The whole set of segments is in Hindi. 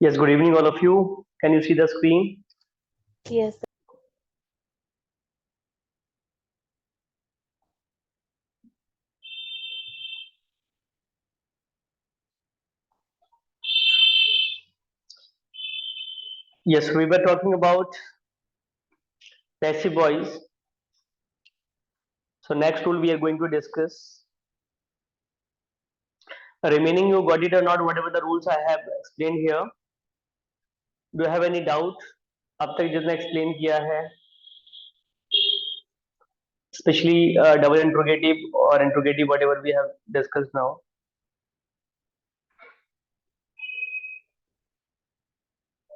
Yes, good evening, all of you. Can you see the screen? Yes. Yes, we were talking about passive voice. So next rule we are going to discuss. Remaining, you got it or not? Whatever the rules I have explained here. Do you have any doubt? अब तक जितना explain किया है, especially double interrogative or interrogative, whatever we have discussed now.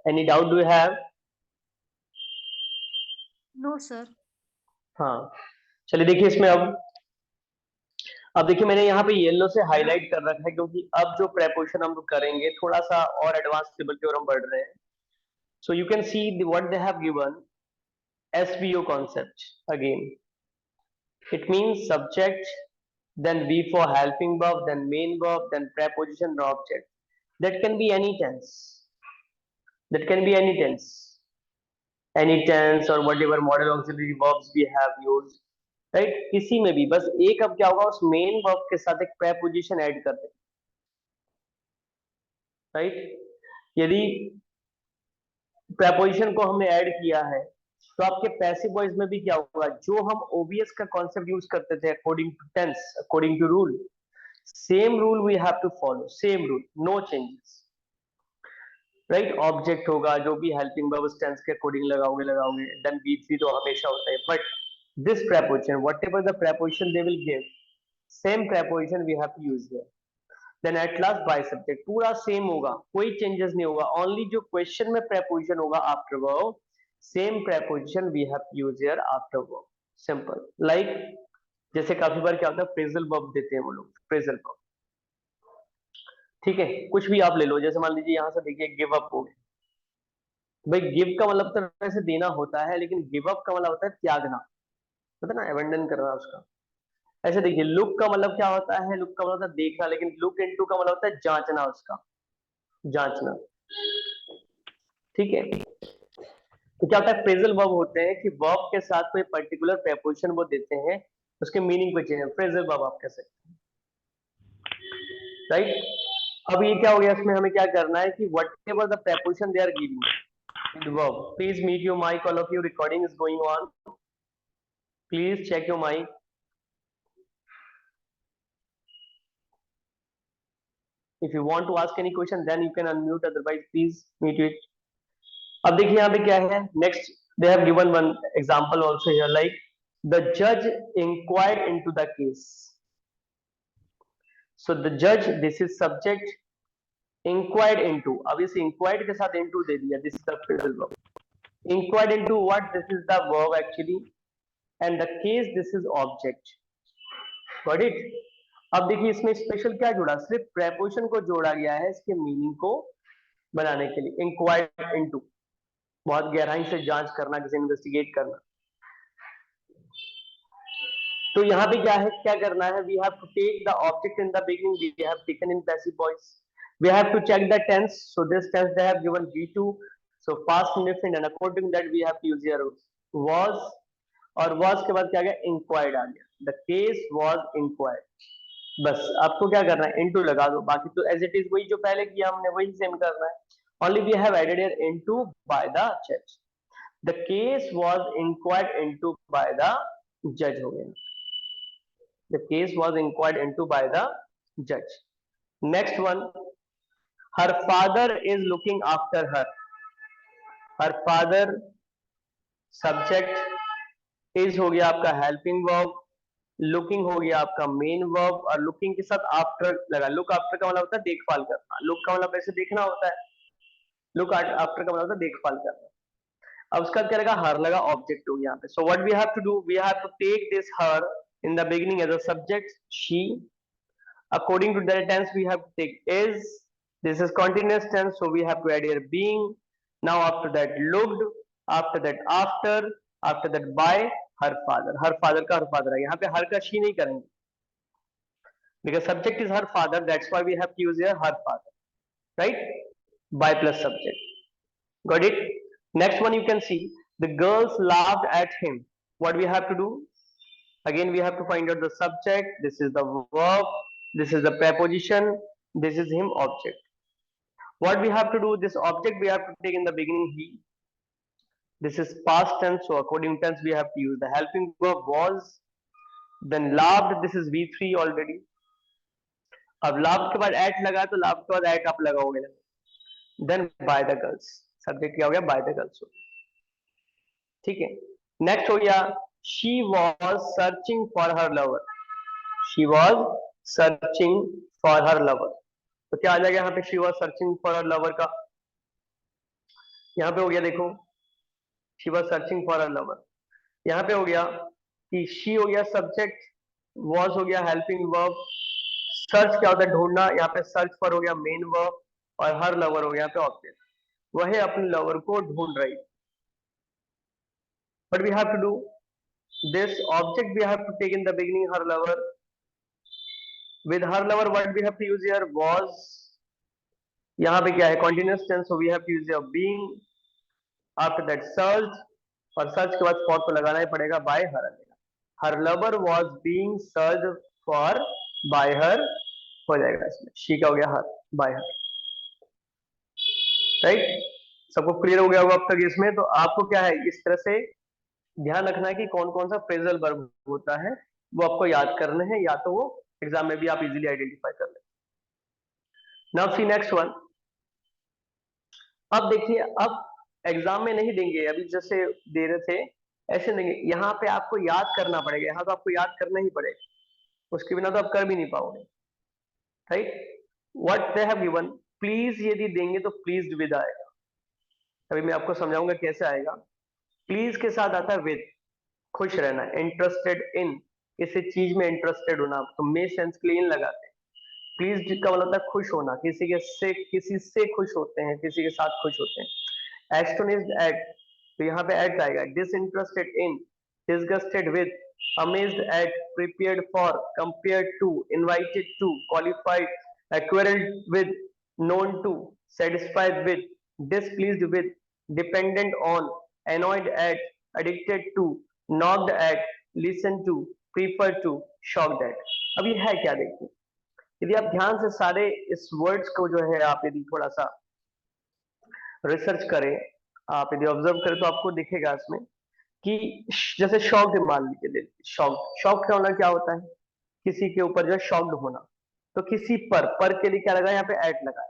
Any doubt do you have? No, sir. हाँ, चलिए देखिए इसमें अब देखिए मैंने यहाँ पे येलो से हाईलाइट कर रखा है क्योंकि अब जो प्रेपोजिशन हम करेंगे थोड़ा सा और एडवांस लेवल की ओर हम बढ़ रहे हैं. So you can see what they have given SVO concept again. It means subject, then V for helping verb, then main verb, then preposition or object. That can be any tense. That can be any tense. Any tense or whatever model auxiliary verbs we have used. Right किसी में भी बस एक अब क्या होगा उस मेन वर्ब के साथ एक प्रेपोजिशन ऐड कर दें. राइट यदि प्रेपोजिशन को हमने ऐड किया है तो आपके पैसिव वॉइस में भी क्या होगा जो हम ओबीएस का कॉन्सेप्ट यूज करते थे according to tense according to rule same rule we have to follow same rule no changes. Right object होगा जो भी हेल्पिंग वर्ब टेंस के अकॉर्डिंग लगाओगे देन बी3 तो हमेशा होता है but this preposition whatever the preposition they will give same preposition we have to use here. Then at last by subject पूरा सेम होगा कोई चेंजेस नहीं होगा ओनली जो क्वेश्चन में preposition होगा after verb same preposition we have to use here after verb simple like जैसे काफी बार क्या होता है फ्रेजल वर्ब देते हैं वो लोग फ्रेजल वर्ब. ठीक है कुछ भी आप ले लो जैसे मान लीजिए यहाँ से देखिए गिव अप हो गया. भाई गिव का मतलब तो वैसे देना होता है लेकिन गिव अप का मतलब होता है त्यागना पता ना अबेंडन करना उसका. ऐसे देखिए लुक का मतलब क्या होता है लुक का मतलब होता है देखना लेकिन लुक इनटू का मतलब होता है जांचना उसका जांचना. ठीक है तो क्या होता है फ्रेजल वर्ब होते हैं कि वर्ब के साथ कोई पर्टिकुलर प्रेपोजिशन वो देते हैं उसके मीनिंग को चेंज फ्रेजल वर्ब आप कह सकते हैं. राइट अब ये क्या हो गया इसमें हमें क्या करना है कि whatever the preposition they are giving in verb please mute your mic all of you recording is going on please check your mic. If you want to ask any question, then you can unmute. Otherwise, please mute it. अब देखिए यहाँ पे क्या है next they have given one example also here like the judge inquired into the case. So the judge this is subject inquired into अब इस inquired के साथ into दे दिया this is the phrasal verb. Inquired into what this is the verb actually and the case this is object. Got it? अब देखिए इसमें स्पेशल क्या जुड़ा सिर्फ प्रेपोजिशन को जोड़ा गया है इसके मीनिंग को बनाने के लिए इंक्वायर्ड इनटू बहुत गहराई से जांच करना किसी इन्वेस्टिगेट करना. तो यहाँ पे क्या है क्या करना है we have to take the object in the beginning we have taken in passive voice we have to check the tense so this tense they have given V2 so past indefinite and according that we have to use here was और वाज के बाद क्या आ गया इंक्वायर्ड आ गया द केस वाज इंक्वायर्ड. बस आपको क्या करना है इनटू लगा दो बाकी तो एज इट इज वही जो पहले किया हमने वही सेम करना है only we have added here into by the judge. The case was inquired into by the judge हो गया. The case was inquired into by the judge. Next one, her father is looking after her. Her father subject is हो गया आपका helping verb, looking हो गया आपका main verb और looking के साथ after लगा. Look after का मतलब होता है देखभाल करना. Look का मतलब ऐसे देखना होता है. Look after का मतलब होता है देखभाल करना. अब उसका क्या लगा हर लगा ऑब्जेक्ट हो यहाँ पे so what we have to do we have to take this her in the beginning as a subject she according to that tense we have to take is this is continuous tense so we have to add here being now after that looked after that after that by her father का her father है यहाँ पे हर का she नहीं करेंगे because subject is her father that's why we have to use here her father right by plus subject. Got it? Next one you can see the girls laughed at him. What we have to do? Again we have to find out the subject. This is the verb. This is the preposition. This is him object. What we have to do? This object we have to take in the beginning he. This is past tense, so according to tense we have to use the helping verb was. Then laughed. This is V3 already. अब लाभ के बाद एट लगा तो लाभ के बाद एट आप लगाओगे. Then by the girls, subject क्या हो गया? By the girls. ठीक है. नेक्स्ट हो गया she was searching for her lover. She was searching for her lover. तो क्या आ जाएगा यहाँ पे? She was searching for her lover का यहाँ पे हो गया. देखो she was searching for her lover. यहाँ पे हो गया कि शी हो गया सब्जेक्ट, वॉज हो गया हेल्पिंग वर्ब, सर्च क्या होता है? ढूंढना. यहाँ पे सर्च फॉर हो गया मेन वर्ब और हर लवर हो गया यहाँ पे ऑब्जेक्ट. वह अपने लवर को ढूंढ रही. But we have to do this object we have to take in the beginning her lover. With her lover word we have to use here was. यहाँ पे क्या है? Continuous tense, so we have to use your being. After that search, और सर्च के बाद फॉर तो लगाना ही पड़ेगा. By her. Her lover was being search for by her हो जाएगा इसमें. शी का हो गया हर, बाय हर. राइट? सबको क्लियर हो गया होगा अब तक इसमें. तो आपको क्या है इस तरह से ध्यान रखना है कि कौन कौन सा फ्रेजल वर्ब होता है वो आपको याद करने हैं, या तो वो एग्जाम में भी आप इजीली आइडेंटिफाई कर लें. Now see next one. अब देखिए, अब एग्जाम में नहीं देंगे, अभी जैसे दे रहे थे ऐसे देंगे. यहाँ पे आपको याद करना पड़ेगा. यहाँ तो आपको याद करना ही पड़ेगा, उसके बिना तो आप कर भी नहीं पाओगे. Right? What they have given. Please यदि देंगे तो प्लीज्ड विद आएगा. अभी मैं आपको समझाऊंगा कैसे आएगा. प्लीज के साथ आता है विद, खुश रहना. इंटरेस्टेड इन, किसी चीज में इंटरेस्टेड होना, तो मे सेंस के लिए इन लगाते हैं. प्लीज का मतलब है खुश होना, किसी से खुश होते हैं, किसी के साथ खुश होते हैं. एस्टोनिश्ड एट, तो यहाँ पे एट आएगा. Disinterested in, disgusted with, amazed at, prepared for, compared to, invited to, qualified, quarreled with, known to, satisfied with, displeased with, dependent on, annoyed at, addicted to, knocked at, listened to, preferred to, shocked at. अब ये है क्या? देखिए, यदि आप ध्यान से सारे इस वर्ड्स को जो है आप यदि थोड़ा सा रिसर्च करें, आप यदि ऑब्जर्व करें तो आपको दिखेगा इसमें कि जैसे शॉक्ड मान लीजिए. शॉक्ड का होना क्या होता है? किसी के ऊपर जो है शॉक्ड होना. तो किसी पर के लिए क्या लगा? यहाँ पे एट लगा.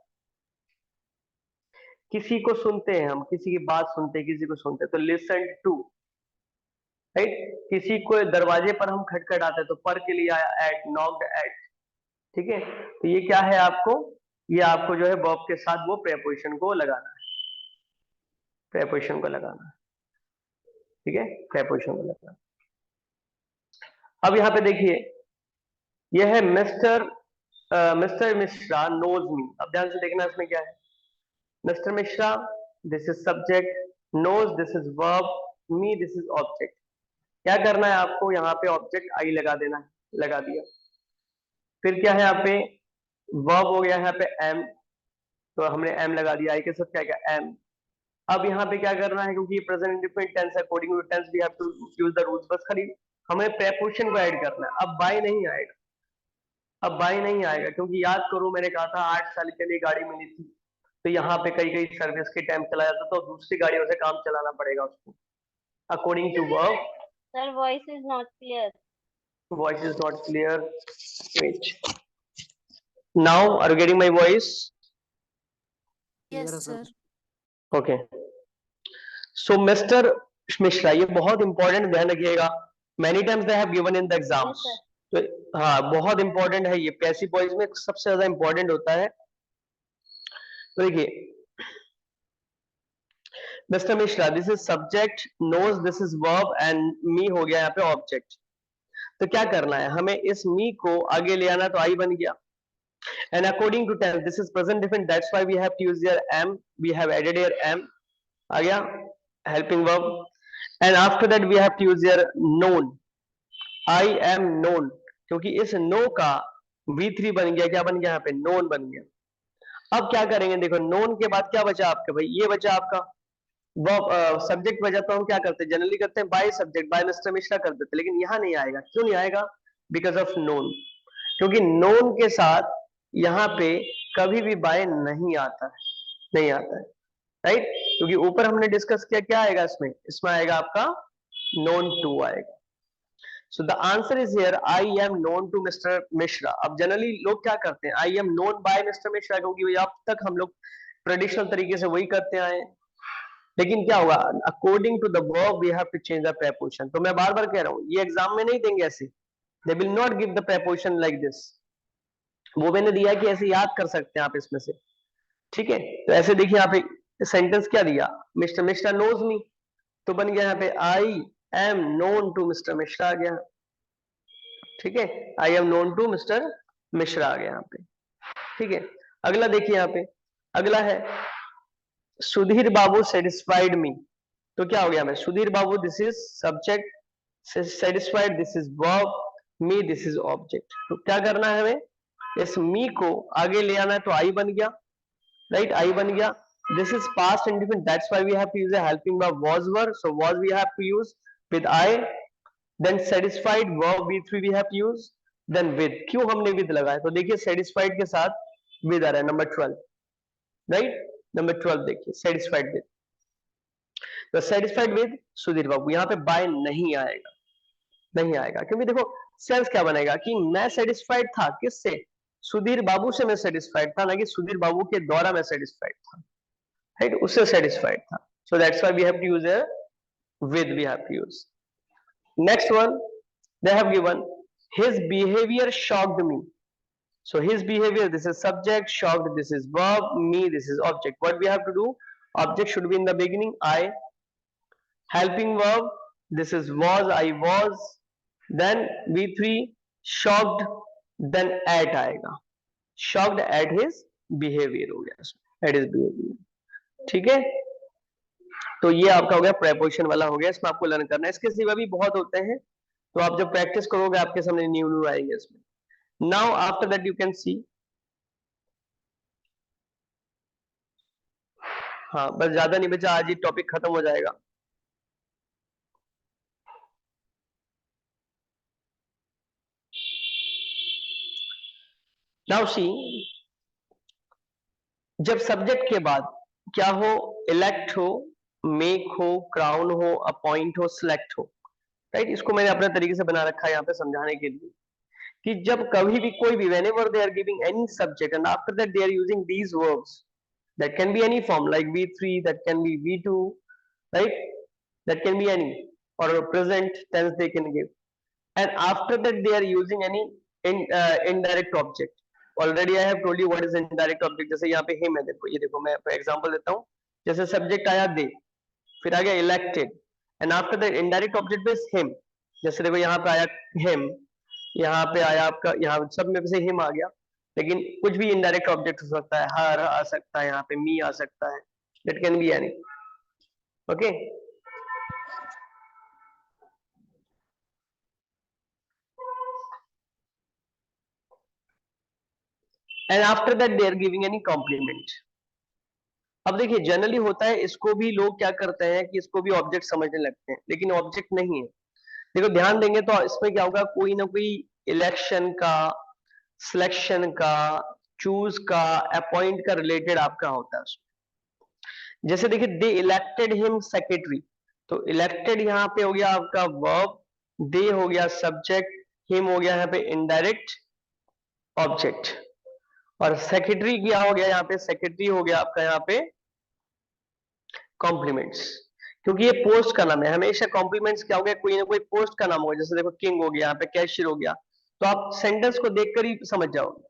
किसी को सुनते हैं हम, किसी की बात सुनते हैं, किसी को सुनते हैं, तो लिसन टू. राइट? किसी को दरवाजे पर हम खटखटाते हैं तो पर के लिए आया एट, नॉक्ड एट. ठीक है? तो ये क्या है आपको? ये आपको जो है वर्ब के साथ वो प्रेपोजिशन को लगाना है. प्रेपोजिशन को लगाना है. ठीक है? प्रेपोजिशन को लगाना. अब यहाँ पे देखिए, यह है मिस्टर मिश्रा नोज मी. अब ध्यान से देखना इसमें क्या है. Mister Mishra, this is subject, knows this is verb, me this is object. क्या करना है आपको? यहाँ पे ऑब्जेक्ट आई लगा देना है. लगा दिया. फिर क्या है यहाँ पे? वर्ब हो गया यहाँ पे एम, तो हमने एम लगा दिया. आई के साथ क्या क्या? एम. अब यहाँ पे क्या करना है? क्योंकि प्रेजेंट इंडेफिनिट टेंस है, according to tense we have to use the rules. बस खाली हमें प्रेपोजिशन को ऐड करना है. अब बाय नहीं आएगा. अब बाय नहीं आएगा क्योंकि याद करो मैंने कहा था 8 साल के लिए गाड़ी मिली थी, तो यहाँ पे कई कई सर्विस के टाइम चला जाता तो दूसरी गाड़ियों से काम चलाना पड़ेगा उसको. According to verb. Sir, voice is not clear. Voice is not clear. Wait. Now, are you getting my voice? Yes, sir. Okay. So, Mr. Mishra, ये बहुत इंपॉर्टेंट ध्यान रखिएगा. Many times they have given in the exams. Yes, तो हाँ, बहुत इंपॉर्टेंट है ये. पैसिव वॉइस में सबसे ज्यादा इंपॉर्टेंट होता है. तो देखिए, mister Mishra, this is subject, knows this is verb, and me हो गया यहाँ पे ऑब्जेक्ट. तो क्या करना है हमें? इस मी को आगे ले आना. तो आई बन गया. And according to tense, this is present different. That's why we have to use here am. We have added here am. आ गया helping verb. And after that we have to use here known. I am known. क्योंकि इस know का V3 बन गया. क्या बन गया यहाँ पे? Known बन गया. अब क्या करेंगे, देखो नोन के बाद क्या बचा आपका भाई, ये बचा आपका वो सब्जेक्ट बचा, तो हम क्या करते हैं जनरली करते हैं by subject, by mister Mishra कर देते हैं, लेकिन यहाँ नहीं आएगा। क्यों नहीं आएगा? बिकॉज ऑफ नोन, क्योंकि नोन के साथ यहाँ पे कभी भी बाय नहीं आता है, नहीं आता है, राइट? क्योंकि ऊपर हमने डिस्कस किया क्या आएगा इसमें, इसमें आएगा आपका नोन टू आएगा। So the answer is here I am known to mister Mishra. अब जनरली लोग क्या करते हैं, I am known by mister Mishra, क्योंकि अब तक हम लोग ट्रेडिशनल तरीके से वही करते आए हैं। लेकिन क्या होगा, according to the verb we have to change the preposition. तो मैं बार बार कह रहा हूं, ये एग्जाम में नहीं देंगे ऐसे, they will not give the preposition like this. वो मैंने दिया कि ऐसे याद कर सकते हैं आप इसमें से, ठीक है? तो ऐसे देखिए यहाँ पे सेंटेंस क्या दिया, मिस्टर मिश्रा नोज मी, तो बन गया यहाँ पे I am known to mister Mishra आ गया, ठीक है? I am known to mister Mishra आ गया यहाँ पे, ठीक है? अगला देखिए यहाँ पे, अगला है सुधीर बाबू सेटिस्फाइड मी। तो क्या हो गया हमें, Sudhir babu this is subject, satisfied this is verb, me this is object. तो क्या करना है हमें, इस मी को आगे ले आना है, तो आई बन गया, राइट? आई बन गया। This is past indefinite, that's why we have to use a helping verb was were, so was we have to use with I, then satisfied verb V3 we have to use, then with. क्यों हमने विद लगाया, तो देखिए सेटिस्फाइड के साथ विद आ रहा है, नंबर 12, राइट? नंबर 12 देखिए सेटिस्फाइड विद, तो सेटिस्फाइड विद सुधीर बाबू, यहाँ पे बाय नहीं आएगा, नहीं आएगा, क्योंकि देखो सेंस क्या बनेगा कि मैं सेटिस्फाइड था किससे, सुधीर बाबू से मैं सेटिस्फाइड था, ना कि सुधीर बाबू के द्वारा मैं सेटिस्फाइड था, राइट? उससे सेटिस्फाइड था। So that's why we have to use a with, we have to use. Next one they have given his behaviour shocked me. So his behavior, this is subject, shocked, this is verb, me, this is object. What we have to do? Object should be in the beginning, I. Helping verb, this is was, I was. Then V3, shocked, then at आएगा. Shocked at his behavior हो गया, at his behavior. ठीक है? तो ये आपका हो गया preposition वाला हो गया, इसमें आपको लर्न करना है। इसके सिवा भी बहुत होते हैं, तो आप जब प्रैक्टिस करोगे आपके सामने न्यू आएंगे इसमें। Now after that you can see, हाँ बस ज्यादा नहीं बचा, आज ये टॉपिक खत्म हो जाएगा। नाउ सी, जब सब्जेक्ट के बाद क्या हो, इलेक्ट हो, मेक हो, क्राउन हो, अपॉइंट हो, सिलेक्ट हो, राइट? इसको मैंने अपने तरीके से बना रखा है यहाँ पे समझाने के लिए कि जब कभी भी कोई भी, whenever they are giving any subject and after that they are using these verbs, that can be any form like V3, that can be V2, right? That can be any, or present tense they can give, and after that they are using any indirect object. Already I have told you what is indirect object. जैसे यहाँ पे him है, देखो ये देखो, मैं एग्जांपल देता हूँ, जैसे सब्जेक्ट आया दे, फिर आ गया elected, and after that indirect object base him. जैसे देखो यहाँ पे आया हिम, यहाँ पे आया आपका, यहाँ सब में से हिम आ गया, लेकिन कुछ भी इनडायरेक्ट ऑब्जेक्ट हो सकता है, हर आ सकता है, यहाँ पे मी आ सकता है, that can be any, okay? And after that they are giving any compliment. अब देखिए जनरली होता है, इसको भी लोग क्या करते हैं कि इसको भी ऑब्जेक्ट समझने लगते हैं, लेकिन ऑब्जेक्ट नहीं है। देखो ध्यान देंगे तो इसमें क्या होगा, कोई ना कोई इलेक्शन का, सिलेक्शन का, चूज का, अपॉइंट का रिलेटेड आपका होता है। जैसे देखिए दे इलेक्टेड हिम सेक्रेटरी, तो इलेक्टेड यहाँ पे हो गया आपका वर्ब, दे हो गया सब्जेक्ट, हिम हो गया यहाँ पे इनडायरेक्ट ऑब्जेक्ट, और सेक्रेटरी क्या हो गया यहाँ पे, सेक्रेटरी हो गया आपका यहाँ पे कॉम्प्लीमेंट्स, क्योंकि ये पोस्ट का नाम है। हमेशा कॉम्प्लीमेंट्स क्या हो गया, कोई ना कोई पोस्ट का नाम होगा। जैसे देखो किंग हो गया, यहाँ पे कैशियर हो गया, तो आप सेंटेंस को देखकर ही समझ जाओगे।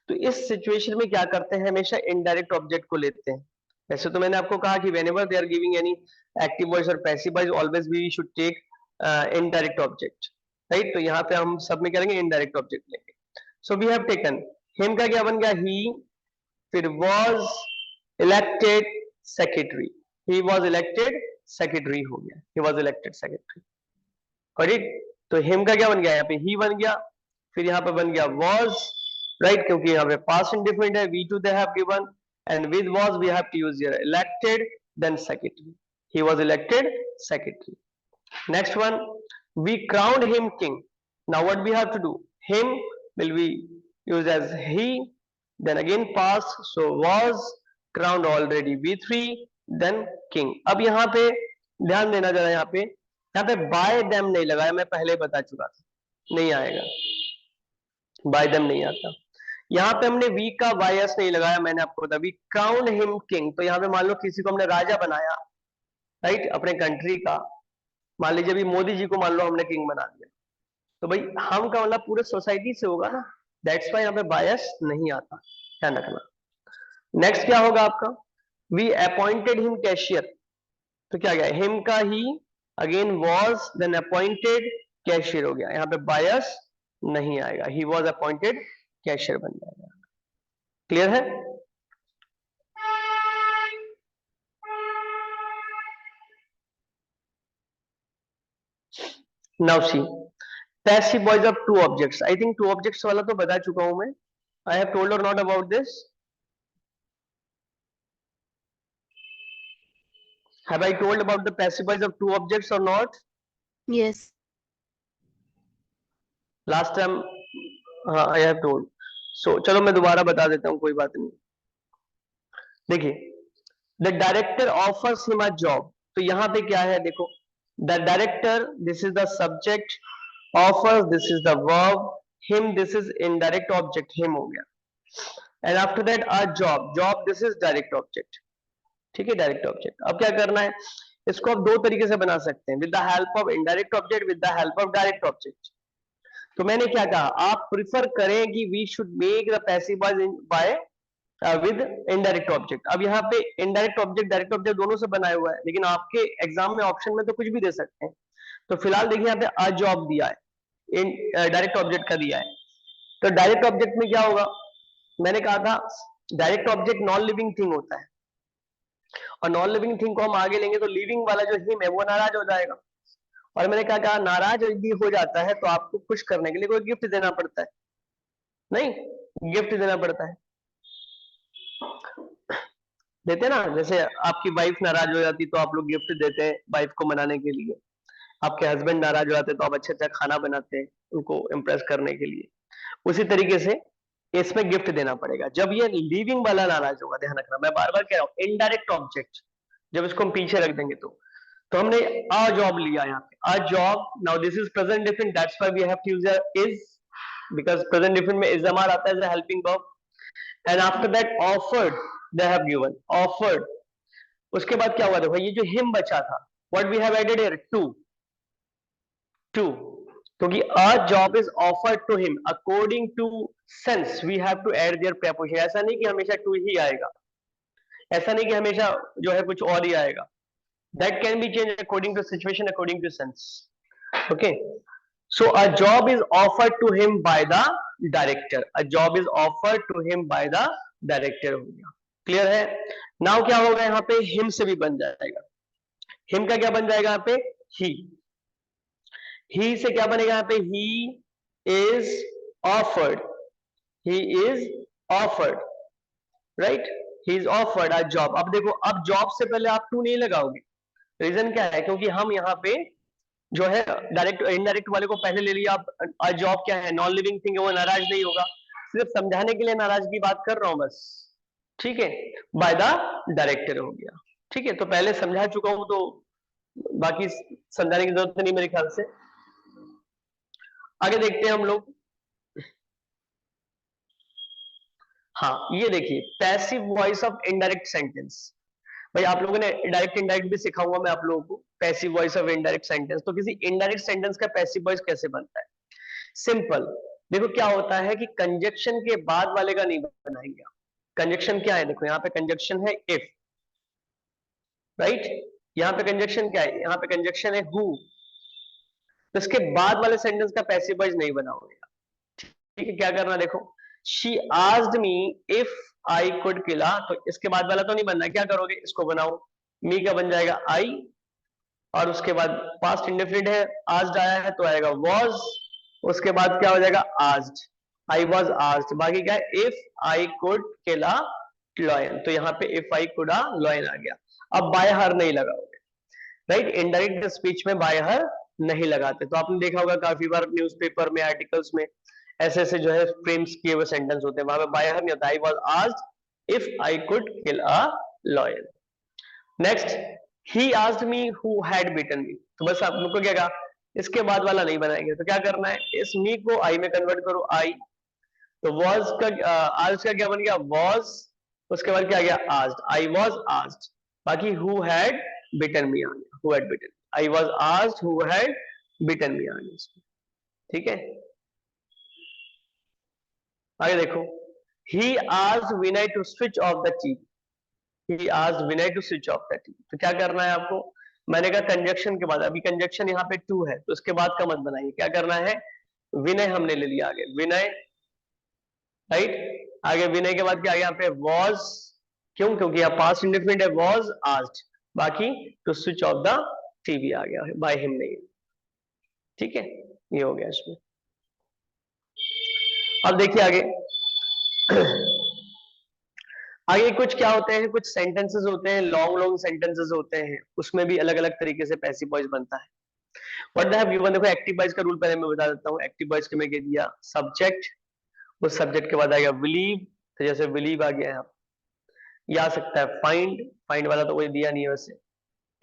तो इस सिचुएशन में क्या करते हैं, हमेशा इनडायरेक्ट ऑब्जेक्ट को लेते हैं। वैसे तो मैंने आपको कहा कि whenever they are giving any active voice or passive voice, always we should take indirect object, right? तो यहाँ पे हम सब में करेंगे indirect object लेंगे। So we have taken him का क्या बन गया, he, फिर was elected secretary, he was elected secretary हो गया, he was elected secretary, correct? तो him का क्या बन गया, यहाँ पे he बन गया, फिर यहाँ पे बन गया was राइट, क्योंकि यहाँ पे पास्ट इंडिफिनिट है, V2 they have given and with was we have to use here elected then secretary. He was elected secretary. Next one, we crowned him king. Now what we have to do? Him will be used as he, then again past, so was crowned already V3 then king. अब यहाँ पे ध्यान देना जरा, यहाँ पे by them नहीं लगाया, मैं पहले बता चुका था, नहीं आएगा, by them नहीं आता। यहाँ पे हमने वी का वायस नहीं लगाया, मैंने आपको बताया वी क्राउंड हिम किंग। तो यहाँ पे मान लो किसी को हमने राजा बनाया, राइट, अपने कंट्री का, मान लीजिए अभी मोदी जी को मान लो हमने किंग बना दिया, तो भाई हम का मतलब पूरे सोसाइटी से होगा ना, दैट्स वाई यहाँ पे बायस नहीं आता, ध्यान रखना। नेक्स्ट क्या होगा आपका, वी अपॉइंटेड हिम कैशियर, तो क्या गया, हिम का ही, again was, then appointed, cashier हो गया, यहाँ पे बायस नहीं आएगा, ही वॉज अपॉइंटेड कैशियर बन जाएगा। क्लियर है? Now see passive voice of two objects. I think two objects वाला तो बता चुका हूं मैं, I have told or not about this, have I told about the passive voice of two objects or not? Yes. Last time हाँ I have told, so चलो मैं दोबारा बता देता हूँ, कोई बात नहीं। देखिए the director offers him a job, तो यहाँ पे क्या है देखो, the director this is the subject, offers this is the verb, him this is indirect object, him हो गया, and after that a job this is direct object, ठीक है, डायरेक्ट ऑब्जेक्ट। अब क्या करना है, इसको आप दो तरीके से बना सकते हैं, with the help of indirect object, with the help of direct object. तो मैंने क्या कहा, आप प्रिफर करें कि we should make the passive voice by with indirect object. अब यहाँ पे इनडायरेक्ट ऑब्जेक्ट डायरेक्ट ऑब्जेक्ट दोनों से बनाया हुआ है, लेकिन आपके एग्जाम में ऑप्शन में तो कुछ भी दे सकते हैं। तो फिलहाल देखिए यहाँ पे अ जॉब दिया है, इन डायरेक्ट ऑब्जेक्ट का दिया है, तो डायरेक्ट ऑब्जेक्ट में क्या होगा, मैंने कहा था direct object non living thing होता है, और नॉन लिविंग थिंग को हम आगे लेंगे तो लिविंग वाला जो हिम है वो नाराज हो जाएगा, और मैंने क्या कहा, नाराज यदि हो जाता है तो आपको खुश करने के लिए कोई गिफ्ट देना पड़ता है, नहीं, गिफ्ट देना पड़ता है, देते ना, जैसे आपकी वाइफ नाराज हो जाती तो आप लोग गिफ्ट देते हैं वाइफ को मनाने के लिए, आपके हस्बैंड नाराज हो जाते तो आप अच्छा अच्छा खाना बनाते हैं उनको इम्प्रेस करने के लिए, उसी तरीके से इसमें गिफ्ट देना पड़ेगा। जब ये लिविंग वाला नाराज होगा, ध्यान रखना, मैं बार बार कह रहा हूं इनडायरेक्ट ऑब्जेक्ट, जब इसको हम पीछे रख देंगे तो हमने अ जॉब लिया यहाँ पे, a job, now this is present definite, that's why we have to use is, because present definite में इज हमारा आता है as a helping verb, and after that offered they have given, offered, उसके बाद क्या हुआ, देखो ये जो हिम बचा था, what we have added here, to, क्योंकि a job is offered to him, according to sense we have to add there preposition. ऐसा नहीं कि हमेशा टू ही आएगा, ऐसा नहीं कि हमेशा जो है कुछ और ही आएगा, that can be change according to situation, according to sense, okay. So a job is offered to him by the director, a job is offered to him by the director, हो गया, क्लियर है? नाउ क्या होगा, यहाँ पे हिम से भी बन जाएगा, हिम का क्या बन जाएगा यहाँ पे, ही से क्या बनेगा यहाँ पे, he is offered, he is offered, right, he is offered a job. अब देखो, अब जॉब से पहले आप टू नहीं लगाओगे, रीजन क्या है, क्योंकि हम यहाँ पे जो है डायरेक्ट इनडायरेक्ट वाले को पहले ले लिया, अब अ जॉब क्या है, नॉन लिविंग थिंग है, वो नाराज नहीं होगा, सिर्फ समझाने के लिए नाराज की बात कर रहा हूं बस, ठीक है, बाय द डायरेक्टर हो गया, ठीक है, तो पहले समझा चुका हूं तो बाकी समझाने की जरूरत नहीं मेरे ख्याल से। आगे देखते हैं हम लोग, हाँ ये देखिए passive voice of indirect sentence, भाई आप लोगों ने डायरेक्ट इनडायरेक्ट भी सिखाऊंगा मैं आप लोगों को, passive voice of indirect sentence. तो किसी इनडायरेक्ट सेंटेंस का पैसिव वॉइस कैसे बनता है, सिंपल, देखो क्या होता है कि कंजक्शन के बाद वाले का नहीं बनाएंगे। कंजक्शन क्या है, देखो यहाँ पे कंजक्शन है इफ, राइट, यहाँ पे कंजक्शन क्या है, यहाँ पे कंजक्शन है हु, तो इसके बाद वाले सेंटेंस का पैसिव वॉइस नहीं बना होगा, ठीक है। क्या करना, देखो she asked me if I could kill a, तो इसके बाद वाला तो नहीं बनना, क्या करोगे, इसको बनाओ, मी का बन जाएगा आई, और उसके बाद पास्ट इंडेफिनिट है, आस्क्ड आया है तो आएगा वाज, उसके बाद क्या हो जाएगा आस्क्ड, आई वॉज आस्क्ड, बाकी क्या है, if I could kill a lion, तो यहाँ पे if I could a lion आ गया। अब बाय हर नहीं लगा, राइट, इनडायरेक्ट स्पीच में बाय हर नहीं लगाते। तो आपने देखा होगा काफी बार न्यूज़पेपर में, आर्टिकल्स में ऐसे ऐसे जो है फ्रेम्स किए हुए सेंटेंस होते हैं, वहां पे बाय हर नहीं होता, I was asked if I could kill a lion. Next, he asked me who had beaten me, तो बस आप लोग को क्या कहा, इसके बाद वाला नहीं बनाएंगे, तो क्या करना है, इस मी को आई में कन्वर्ट करो, आई, तो वॉज का आज का क्या बन गया, वॉज, उसके बाद क्या आ गया, आस्क्ड, आई वॉज आस्क्ड, बाकी हु हैड बिटन मी आ गया, who had bitten, I was asked who had bitten me आ गया। ठीक है, आगे देखो, he asked Vinay to switch off the TV, he asked Vinay to switch off the TV, तो क्या करना है आपको, मैंने कहा कंजक्शन के बाद, अभी कंजक्शन यहाँ पे टू है तो उसके बाद का मत बनाइए, क्या करना है, विनय हमने ले लिया आगे, विनय, राइट, आगे विनय के बाद क्या आ गया यहाँ पे, वॉज, क्यों, क्योंकि यहाँ पास्ट इंडेफिनिट है, वॉज आस्क्ड, बाकी to switch off the TV आ गया, बाय हिम नहीं। ठीक है, ये हो गया इसमें। अब देखिए आगे आगे कुछ क्या होते हैं, कुछ सेंटेंसेस होते हैं, लॉन्ग लॉन्ग सेंटेंसेस होते हैं, उसमें भी अलग अलग तरीके से पैसिव वॉइस बनता है। व्हाट दे हैव गिवन, देखो एक्टिव वॉइस का रूल पहले मैं बता देता हूँ। एक्टिव वॉइस के में कह दिया सब्जेक्ट, उस सब्जेक्ट के बाद आएगा बिलीव, तो जैसे बिलीव आ गया यहाँ, ये आ सकता है फाइंड, फाइंड वाला तो कोई दिया नहीं है वैसे,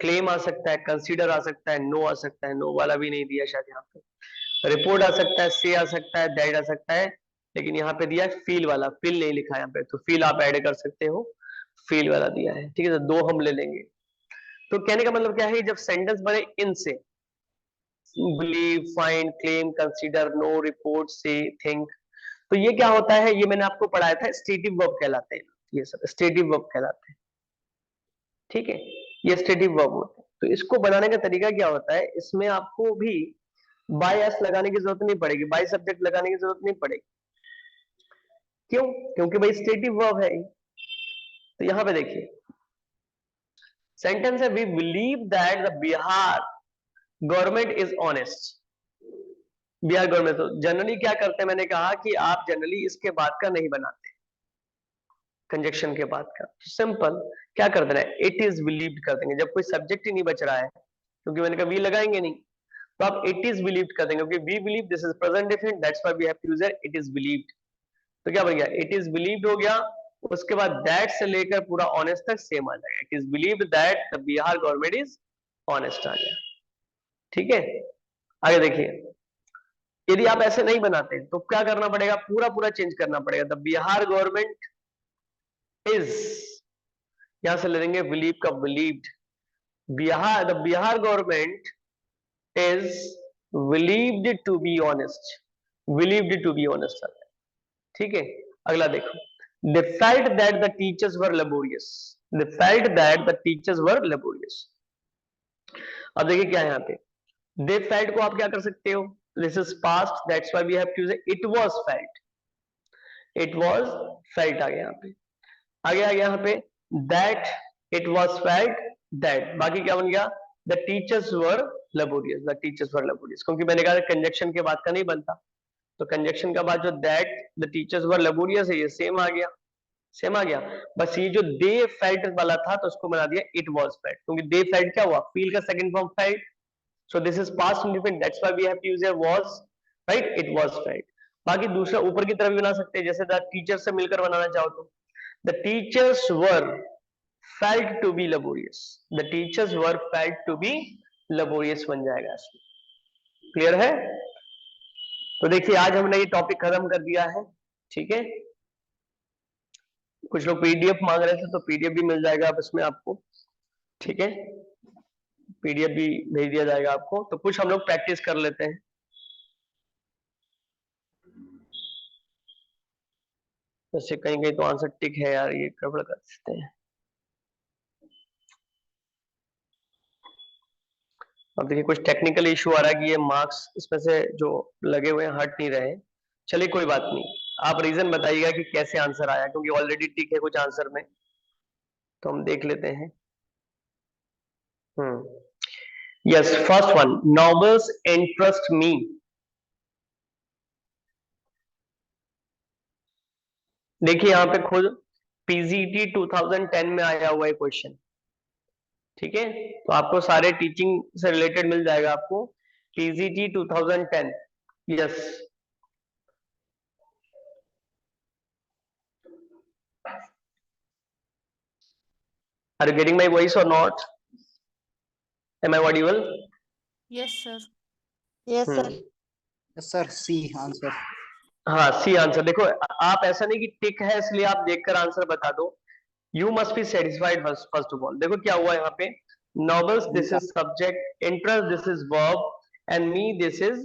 क्लेम आ सकता है, कंसीडर आ सकता है, नो आ सकता है, नो वाला भी नहीं दिया शायद यहाँ पे, रिपोर्ट आ सकता है, से आ सकता है, दैट आ सकता है, लेकिन यहाँ पे दिया है फील वाला, फील नहीं लिखा है यहाँ पे, तो फील आप ऐड कर सकते हो, फील वाला दिया है। ठीक है, तो दो हम ले लेंगे। तो कहने का मतलब क्या है, जब सेंटेंस बने इन से, believe, find, claim, consider, know, report, say, think, तो ये क्या होता है, ये मैंने आपको पढ़ाया था, स्टेटिव वर्ब कहलाते हैं, ये सब स्टेटिव वर्ब कहलाते हैं। ठीक है, ये स्टेटिव वर्ब होते हैं। तो इसको बनाने का तरीका क्या होता है, इसमें आपको भी बाय एस लगाने की जरूरत नहीं पड़ेगी, बाय सब्जेक्ट लगाने की जरूरत नहीं पड़ेगी, क्यों, क्योंकि भाई स्टेटिव वर्ब है। तो यहां पे देखिए सेंटेंस है, we believe that the Bihar government is honest, Bihar government, तो जनरली क्या करते हैं, मैंने कहा कि आप जनरली इसके बाद का नहीं बनाते, कंजक्शन के बाद का, सिंपल क्या कर देना है, इट इज बिलीव्ड कर देंगे, जब कोई सब्जेक्ट ही नहीं बच रहा है, क्योंकि मैंने कहा वी लगाएंगे नहीं, तो आप इट इज बिलीव्ड कर देंगे, क्योंकि we believe this is present definite, that's why we have to use it is believed, तो क्या बन गया, इट इज बिलीव्ड हो गया, उसके बाद दैट से लेकर पूरा ऑनेस्ट तक सेम आ जाएगा, it is believed that the Bihar government is honest आ गया। ठीक है, आगे देखिए, यदि आप ऐसे नहीं बनाते तो क्या करना पड़ेगा, पूरा पूरा चेंज करना पड़ेगा, द बिहार गवर्नमेंट इज, यहां से ले लेंगे बिलीव का believed, Bihar, the Bihar government is believed to be honest, believed to be honest. ठीक है, अगला देखो, they felt that the teachers were laborious, they felt that the teachers were laborious। अब देखिए क्या है यहाँ पे, they felt को आप क्या कर सकते हो, this is past, that's why we have to use it was felt, it was felt आ गया यहाँ पे, आगे आ गया यहाँ पे that it was felt that, बाकी क्या बन गया, the teachers were laborious, the teachers were laborious, क्योंकि मैंने कहा कंजक्शन के बाद का नहीं बनता, तो कंजक्शन का बाद जो that the teachers were laborious है, ये सेम आ गया, सेम आ गया, बस ये जो दे फेल्ट वाला था तो उसको बना दिया इट वाज फेल्ट, क्योंकि दे फेल्ट क्या हुआ, फील का second form felt, so this is past indefinite, that's why we have to use here was, right, it was felt. बाकी दूसरा ऊपर की तरफ भी बना सकते हैं, जैसे द टीचर से मिलकर बनाना चाहो तो the teachers were felt to be laborious, the teachers were felt to be laborious बन जाएगा इसमें। क्लियर है, तो देखिए आज हमने ये टॉपिक खत्म कर दिया है। ठीक है, कुछ लोग पीडीएफ मांग रहे थे तो पीडीएफ भी मिल जाएगा आप इसमें आपको। ठीक है, पीडीएफ भी भेज दिया जाएगा आपको, तो कुछ हम लोग प्रैक्टिस कर लेते हैं। वैसे कहीं कहीं तो आंसर टिक है यार, ये गड़बड़ कर सकते हैं। अब देखिए कुछ टेक्निकल इशू आ रहा है कि ये मार्क्स इसमें से जो लगे हुए हैं हट नहीं रहे। चलिए कोई बात नहीं, आप रीजन बताइएगा कि कैसे आंसर आया, क्योंकि ऑलरेडी टिक है कुछ आंसर में, तो हम देख लेते हैं। Yes, first one, novels interest me. देखिए यहाँ पे खुद पीजीटी 2010 में आया हुआ है क्वेश्चन, ठीक है, तो आपको सारे टीचिंग से रिलेटेड मिल जाएगा आपको, PGT 2010। Yes, are you getting my voice or not? Am I audible? Yes, sir. Yes, sir. Sir C answer. हाँ, सी आंसर। देखो आप ऐसा नहीं कि टिक है इसलिए आप देखकर आंसर बता दो, you must be satisfied first of all. देखो क्या हुआ यहाँ पे, novels this is subject, interest this is verb, and me this is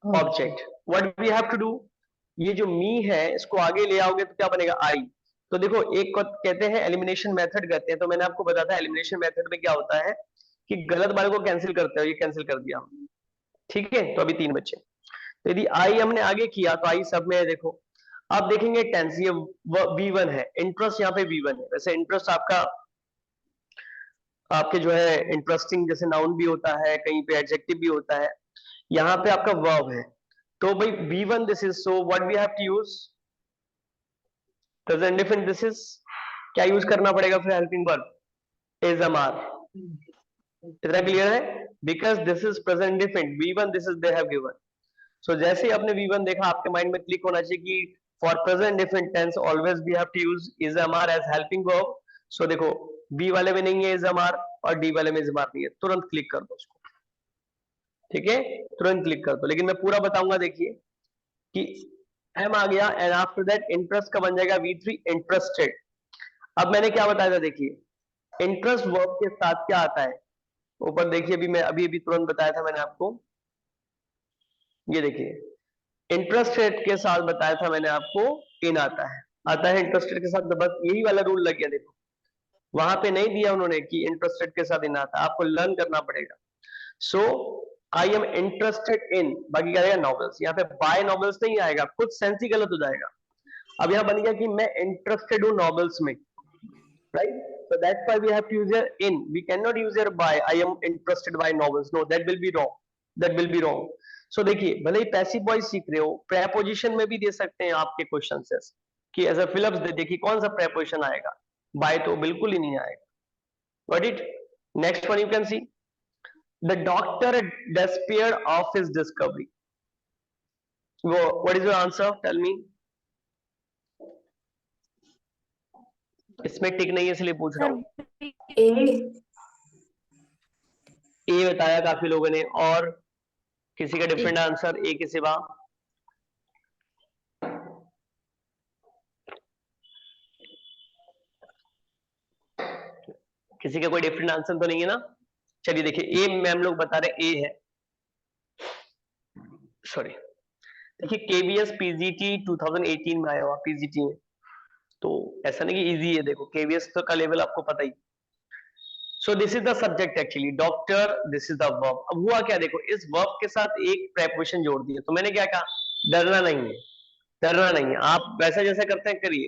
object. What we have to do, ये जो मी है इसको आगे ले आओगे तो क्या बनेगा, आई। तो देखो एक को कहते हैं एलिमिनेशन मेथड कहते हैं, तो मैंने आपको बताया था एलिमिनेशन मेथड में क्या होता है कि गलत वाले को कैंसिल करते हो, ये कैंसिल कर दिया, ठीक है। तो अभी 3 बचे, तो यदि आई हमने आगे किया तो आई सब में है। देखो आप देखेंगे टेंस, ये V1 है, इंटरेस्ट यहाँ पे V1 है। वैसे इंटरेस्ट आपका आपके जो है इंटरेस्टिंग जैसे नाउन भी होता है, कहीं पे एडजेक्टिव भी होता है, यहाँ पे आपका वर्ब है। तो भाई V1 this is, so what we have to use present different, this is क्या यूज करना पड़ेगा फिर helping verb, is am are. इतना क्लियर है, because this is present different, V1 this is they have given. So जैसे ही आपने V1 देखा आपके माइंड में क्लिक होना चाहिए कि for present different tense always we have to use is am are as helping verb. So देखो बी वाले में नहीं है इज एम आर और डी वाले में इज एम आर नहीं है, तुरंत क्लिक कर दो उसको, ठीक है, तुरंत क्लिक कर दो। लेकिन मैं पूरा बताऊंगा, देखिए कि एम आ गया एंड आफ्टर दैट इंटरेस्ट का बन जाएगा V3 इंटरेस्टेड। अब मैंने क्या बताया था, देखिए इंटरेस्ट वर्ब के साथ क्या आता है, ऊपर देखिए, अभी मैं अभी तुरंत बताया था मैंने आपको, ये देखिए इंटरेस्टेड के साथ बताया था मैंने आपको इन आता है इंटरेस्टेड के साथ, तो बस यही वाला रूल लग गया। देखो वहां पे नहीं दिया उन्होंने कि इंटरेस्टेड के साथ इन आता, आपको लर्न करना पड़ेगा। सो आई एम इंटरेस्टेड इन, बाकी क्या रहेगा नॉवेल्स, यहाँ पे बाय नॉवेल्स नहीं आएगा, कुछ सेंस ही गलत हो जाएगा। अब यहाँ बन गया कि मैं इंटरेस्टेड हूँ नॉवेल्स में, right, so that's why we have to use your in, we cannot use your by, I am interested by novels, no that will be wrong, that will be wrong। so देखिए भले ही पैसिव वॉइस सीख रहे हो, प्रेपोजिशन में भी दे सकते हैं आपके क्वेश्चन से कि एज अ फिलअप्स दे देखिए कौन सा प्रेपोजिशन आएगा, बाय तो बिल्कुल ही नहीं आएगा। Got it? Next one you can see, the doctor despaired of his discovery, what is your answer, tell me. इसमें टिक नहीं है इसलिए पूछ रहा हूँ, ए बताया काफी लोगों ने, और किसी का डिफरेंट आंसर ए के सिवा? किसी का कोई डिफरेंट आंसर तो नहीं है ना? चलिए देखिए ए मैम लोग बता रहे ए है, सॉरी। देखिए केवीएस पीजीटी 2018 में आया हुआ पीजीटी में, तो ऐसा नहीं कि इजी है, देखो केवीएस तो का लेवल आपको पता ही। So this is the subject actually, doctor, this is the verb. अब हुआ क्या, देखो इस वर्ब के साथ एक प्रेपोजिशन जोड़ दिया, तो मैंने क्या कहा, डरना नहीं है, डरना नहीं है, आप वैसा जैसा करते हैं करिए।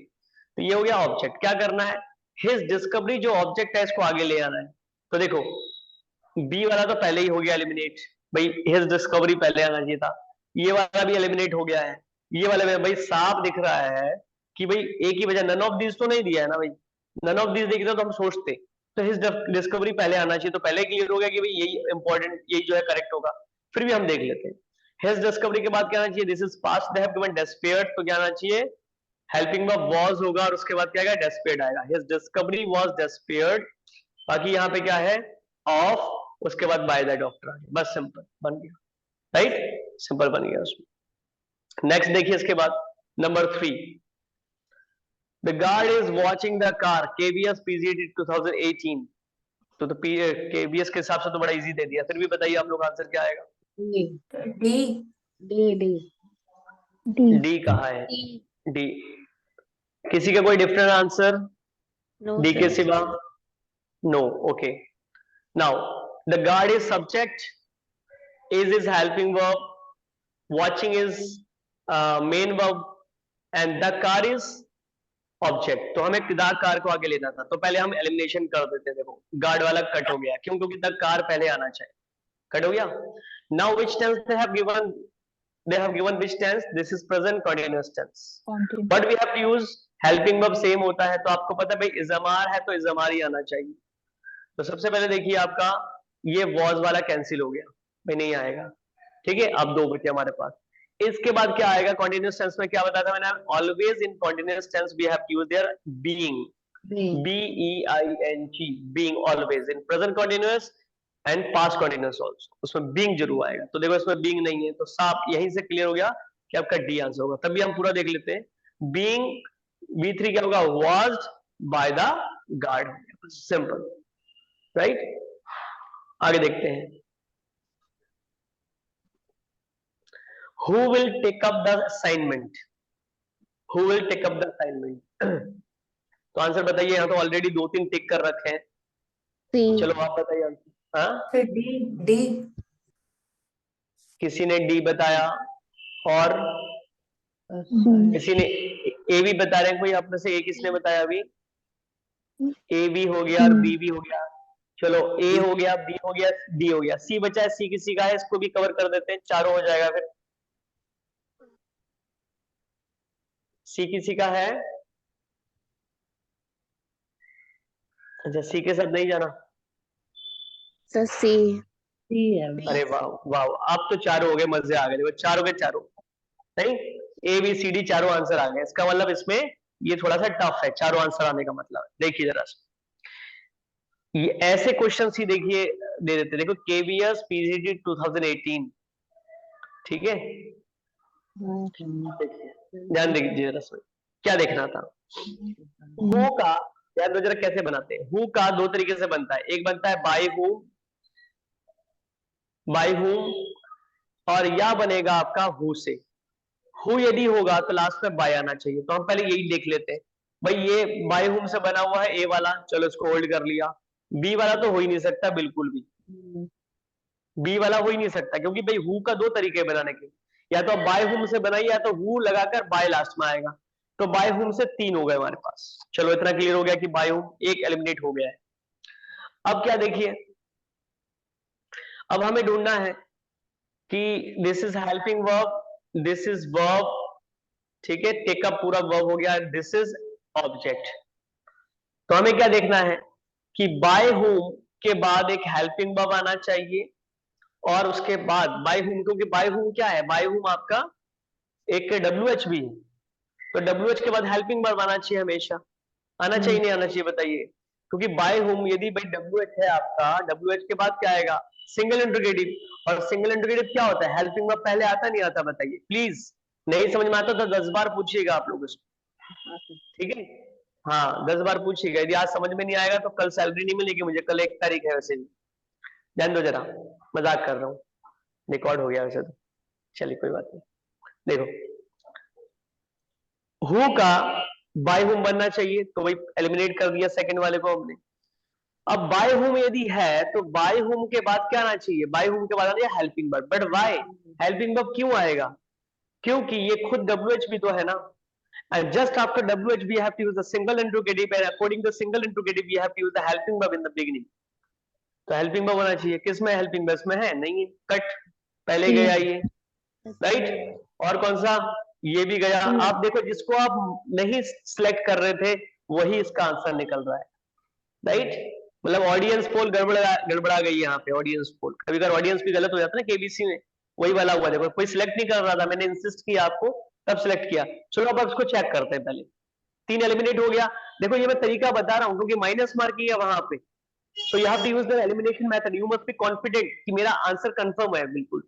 तो ये हो गया ऑब्जेक्ट, क्या करना है, हिज डिस्कवरी जो ऑब्जेक्ट है इसको आगे ले आना है। तो देखो बी वाला तो पहले ही हो गया एलिमिनेट, भाई हिज डिस्कवरी पहले आना चाहिए था, ये वाला भी एलिमिनेट हो गया है। ये वाले में भाई साफ दिख रहा है कि भाई एक ही वजह, नन ऑफ दिस तो नहीं दिया है ना भाई, नन ऑफ दिस देखते तो हम सोचते, तो हिज डिस्कवरी पहले आना चाहिए, तो पहले क्लियर हो गया कि भाई यही इंपॉर्टेंट, यही जो है करेक्ट होगा। फिर भी हम देख लेते हैं, हिज डिस्कवरी के बाद क्या आना चाहिए, this is past, they have given despaired, तो क्या आना चाहिए, हेल्पिंग वर्ब वाज होगा, और उसके बाद क्या आएगा, डेस्पेयर्ड आएगा, हिज डिस्कवरी वाज डेस्पेयर्ड। बाकी यहाँ पे क्या है, ऑफ, उसके बाद बाय द डॉक्टर आ गया, बस सिंपल बन गया, राइट, सिंपल बन गया उसमें। नेक्स्ट देखिए इसके बाद number 3, the guard is watching the car, KVS PGT 2018, तो केवीएस के हिसाब से तो बड़ा इजी दे दिया, फिर भी बताइए आप लोग आंसर क्या आएगा? डी डी डी डी कहाँ है, डी, किसी का कोई डिफरेंट आंसर नो डी के सर सिवा? No, okay. Now the guard is subject, is helping verb, watching is main verb, and the car is object। तो हमें द कार को आगे लेना था, तो पहले हम एलिमिनेशन कर देते हैं। देखो गार्ड वाला कट हो गया, क्यों, क्योंकि द कार पहले आना चाहिए, कट हो गया। Now which tense they have given, they have given which tense, this is present continuous tense, Continue. but we have to use helping verb same होता है, तो आपको पता है भाई इज़मार है तो इज़मार ही आना चाहिए। तो सबसे पहले देखिए आपका ये was वाला कैंसिल हो गया, भाई नहीं आएगा, ठीक है। अब दो बचे हमारे पास। इसके बाद क्या आएगा कंटिन्यूअस टेंस में, क्या बताया था मैंने, always in continuous tense we have to use there being, B-E-I-N-G, being always in present continuous and past continuous also, उसमें being जरूर आएगा। तो देखो इसमें being नहीं है, तो साफ यहीं से क्लियर हो गया कि आपका डी आंसर होगा। तभी हम पूरा देख लेते हैं, being B3 क्या होगा, was by the guard, simple, right. आगे देखते हैं, who will take up the assignment, who will take up the assignment तो आंसर बताइए, यहाँ तो ऑलरेडी दो तीन टिक कर रखे हैं, चलो आप बताइए आंसर। हाँ डी, किसी ने डी बताया और किसी ने ए भी बता रहे हैं, कोई आप में से ए किसने बताया अभी, ए भी हो गया और बी भी हो गया, चलो ए हो गया, बी हो गया, डी हो गया, सी बचा है, सी किसी का है, इसको भी कवर कर देते हैं, चारों हो जाएगा फिर। सी किसी का है, अच्छा सी के साथ नहीं जाना, सी अरे वाह वाह, आप तो चारों हो गए, मजे आ गए, देखो चारों के चारों, नहीं ए बी सी डी चारों आंसर आ गए, इसका मतलब इसमें ये थोड़ा सा टफ है चारों आंसर आने का मतलब। देखिए जरा ये ऐसे क्वेश्चन ही देखिए दे देते, देखो केवीएस पीजीटी 2018, ठीक है, ध्यान दीजिए जरा इसमें क्या देखना था। हु का याद जरा कैसे बनाते हैं, हु का दो तरीके से बनता है, एक बनता है बाय हुम और या बनेगा आपका हु से। हु यदि होगा तो लास्ट में बाय आना चाहिए, तो हम पहले यही देख लेते हैं भाई, ये बाय हुम से बना हुआ है ए वाला, चलो इसको होल्ड कर लिया, बी वाला तो हो ही नहीं सकता बिल्कुल भी, बी वाला हो ही नहीं सकता, क्योंकि भाई हु का दो तरीके बनाने के, या तो आप बाय हुम से बनाइए या तो हु लगाकर बाय लास्ट में आएगा, तो बाय हुम से तीन हो गए हमारे पास। चलो इतना क्लियर हो गया कि बाय हुम एक एलिमिनेट हो गया है। अब क्या देखिए, अब हमें ढूंढना है कि this is helping verb, this is verb, ठीक है, टेक अप पूरा वर्ब हो गया, दिस इज ऑब्जेक्ट। तो हमें क्या देखना है कि बाय हुम के बाद एक हेल्पिंग वर्ब आना चाहिए, और उसके बाद बाय हुम, क्योंकि बाय हुम क्या है, बाय हुम आपका एक WH भी है, तो WH के बाद हेल्पिंग वर्ब आना चाहिए हमेशा, आना चाहिए नहीं आना चाहिए बताइए, क्योंकि बाय हुम यदि भाई WH है आपका, WH के बाद क्या आएगा, सिंगल इंट्रोगेटिव, और सिंगल इंट्रोगेटिव क्या होता है, हेल्पिंग वर्ब पहले आता नहीं आता, बताइए प्लीज, नहीं समझ में आता तो 10 बार पूछिएगा आप लोग इसको, ठीक है, हाँ 10 बार पूछिएगा, यदि आज समझ में नहीं आएगा तो कल सैलरी नहीं मिलेगी मुझे, कल 1 तारीख है वैसे भी, ध्यान दो जरा, मजाक कर रहा हूँ, रिकॉर्ड हो गया वैसे तो, चलिए कोई बात नहीं। देखो हु का बाय हुम बनना चाहिए, तो वही एलिमिनेट कर दिया सेकंड वाले को हमने। अब बाय हुम यदि है तो बाय हुम के बाद क्या आना चाहिए, बाय हुम के बाद आना चाहिए helping verb, but why helping verb क्यों आएगा, क्योंकि ये खुद WH भी तो है ना, and just after WH we have to use the single interrogative, and according to single interrogative we have to use the helping verb in the beginning, तो हेल्पिंग वर्ब होना चाहिए, किसमें हेल्पिंग वर्ब, इसमें है नहीं, कट पहले गया ये, राइट, और कौन सा, ये भी गया। आप देखो जिसको आप नहीं सिलेक्ट कर रहे थे वही इसका आंसर निकल रहा है, राइट, मतलब ऑडियंस पोल गड़बड़ा गई यहाँ पे, ऑडियंस पोल कभी कभी ऑडियंस भी गलत हो जाता है ना केबीसी में, वही वाला हुआ, देखो कोई सिलेक्ट नहीं कर रहा था, मैंने इंसिस्ट किया आपको तब सिलेक्ट किया। चलो अब इसको चेक करते हैं, पहले 3 एलिमिनेट हो गया, देखो ये मैं तरीका बता रहा हूँ क्योंकि माइनस मार्क किया वहां पे, तो you have to use the elimination method, you must be confident कि मेरा आंसर कंफर्म है बिल्कुल।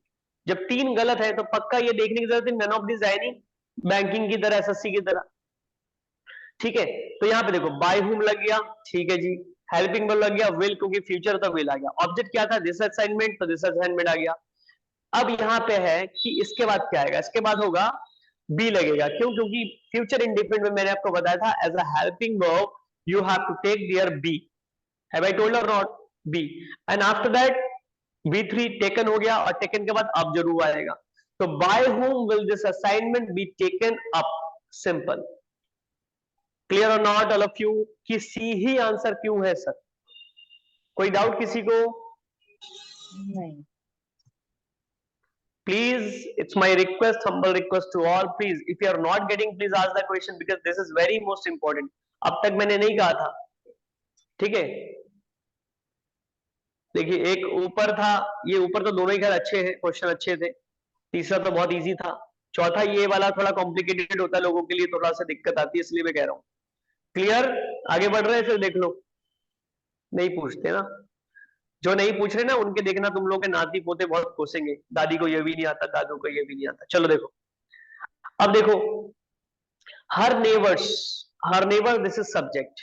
जब 3 गलत है तो पक्का ये देखने की जरूरत है नन ऑफ दिस है नहीं, बैंकिंग की तरह, SSC की तरह, ठीक है। तो यहाँ पे देखो बाय हुम लग गया, ठीक है जी, हेल्पिंग वर्ब लग गया, विल क्योंकि फ्यूचर तो विल आ गया, ऑब्जेक्ट क्या था, दिस असाइनमेंट, तो दिस असाइनमेंट आ गया। अब यहाँ पे है कि इसके बाद क्या आएगा, इसके बाद होगा बी लगेगा, क्यों, क्योंकि फ्यूचर इंडिपेंडेंट में मैंने आपको बताया था as a helping verb you have to take there be, have I told or not, be, and after that B3 taken हो गया, और टेकन के बाद अब जरूर आएगा, तो by whom will this assignment be taken up, simple, clear और नॉट ऑल ऑफ यू, कि सी ही आंसर क्यों है सर, कोई डाउट किसी को, नहीं, Please, it's my request, humble request to all. Please, if you are not getting, please ask the question because this is very most important. अब तक मैंने नहीं कहा था, ठीक है? देखिए, एक ऊपर था, ये ऊपर तो दोनों ही खैर अच्छे हैं, क्वेश्चन अच्छे थे. तीसरा तो बहुत इजी था. चौथा ये वाला थोड़ा कॉम्प्लिकेटेड होता है लोगों के लिए, थोड़ा सा दिक्कत आती है, इसलिए मैं कह रहा हूँ. क्लियर? आगे बढ़ रहे हैं, फिर देख लो. नहीं पूछते ना, जो नहीं पूछ रहे ना उनके देखना तुम लोग के नाती पोते बहुत कोसेंगे, दादी को ये भी नहीं आता, दादू को ये भी नहीं आता. चलो देखो, अब देखो, her neighbour this is subject,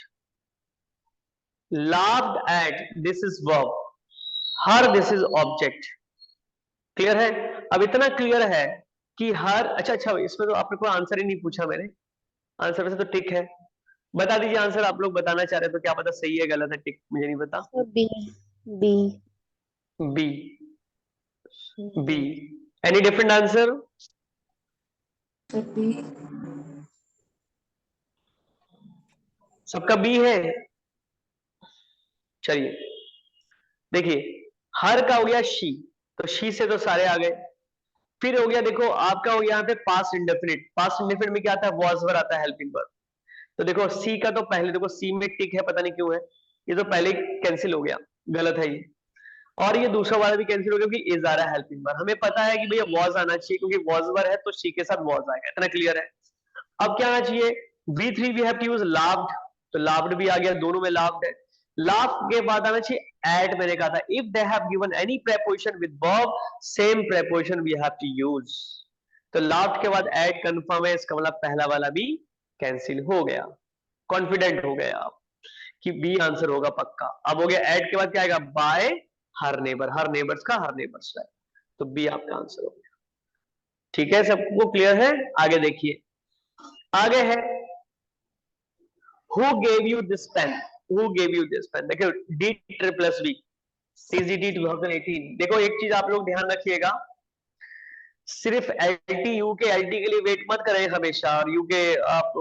laughed at this is verb, her this is object. Clear है? अब इतना क्लियर है कि हर, अच्छा, इसमें तो आपने कोई आंसर ही नहीं पूछा मैंने. आंसर वैसे तो टिक है, बता दीजिए आंसर. आप लोग बताना चाह रहे तो क्या पता सही है गलत है, टिक मुझे नहीं पता. B. B. B. B. Any different answer? सबका बी है. चलिए देखिए, हर का हो गया शी, तो शी से तो सारे आ गए. फिर हो गया, देखो आपका हो गया यहाँ पे पास्ट इंडेफिनिट. पास्ट इंडेफिनिट में क्या आता है? वॉज वर्ब आता है, हेल्पिंग वर्ब. तो देखो सी का तो पहले, देखो सी में टिक है, पता नहीं क्यों है, ये तो पहले कैंसिल हो गया, गलत है ये. और ये दूसरा वाला भी कैंसिल हो गया क्योंकि इज आ रहा है हेल्पिंग वर्ब. हमें पता है कि भैया वॉज आना चाहिए क्योंकि वॉज वर्ब है तो शी के साथ वॉज आएगा. इतना क्लियर है? अब क्या आना चाहिए? V3 we have to use loved, तो लाव्ड भी आ गया, दोनों में लाव्ड है. लाफ के बाद आना चाहिए एट. मैंने कहा था if they have given any preposition with verb, same preposition we have to use. तो लाफ्ट के बाद एट कंफर्म है, इसका मतलब पहला वाला भी कैंसिल हो गया. कॉन्फिडेंट हो गए आप कि बी आंसर होगा पक्का. अब हो गया एट के बाद क्या आएगा? बाय हर नेबर, हर नेबर्स का हर नेबर्स है, तो बी आपका आंसर हो गया. ठीक है, सबको क्लियर है? आगे देखिए, आगे है who gave you this pen. Who gave you this pen. देखो D+B CGT 2018. देखो एक चीज आप लोग ध्यान रखिएगा, सिर्फ LT यू के लिए वेट मत करें हमेशा, और यू के आप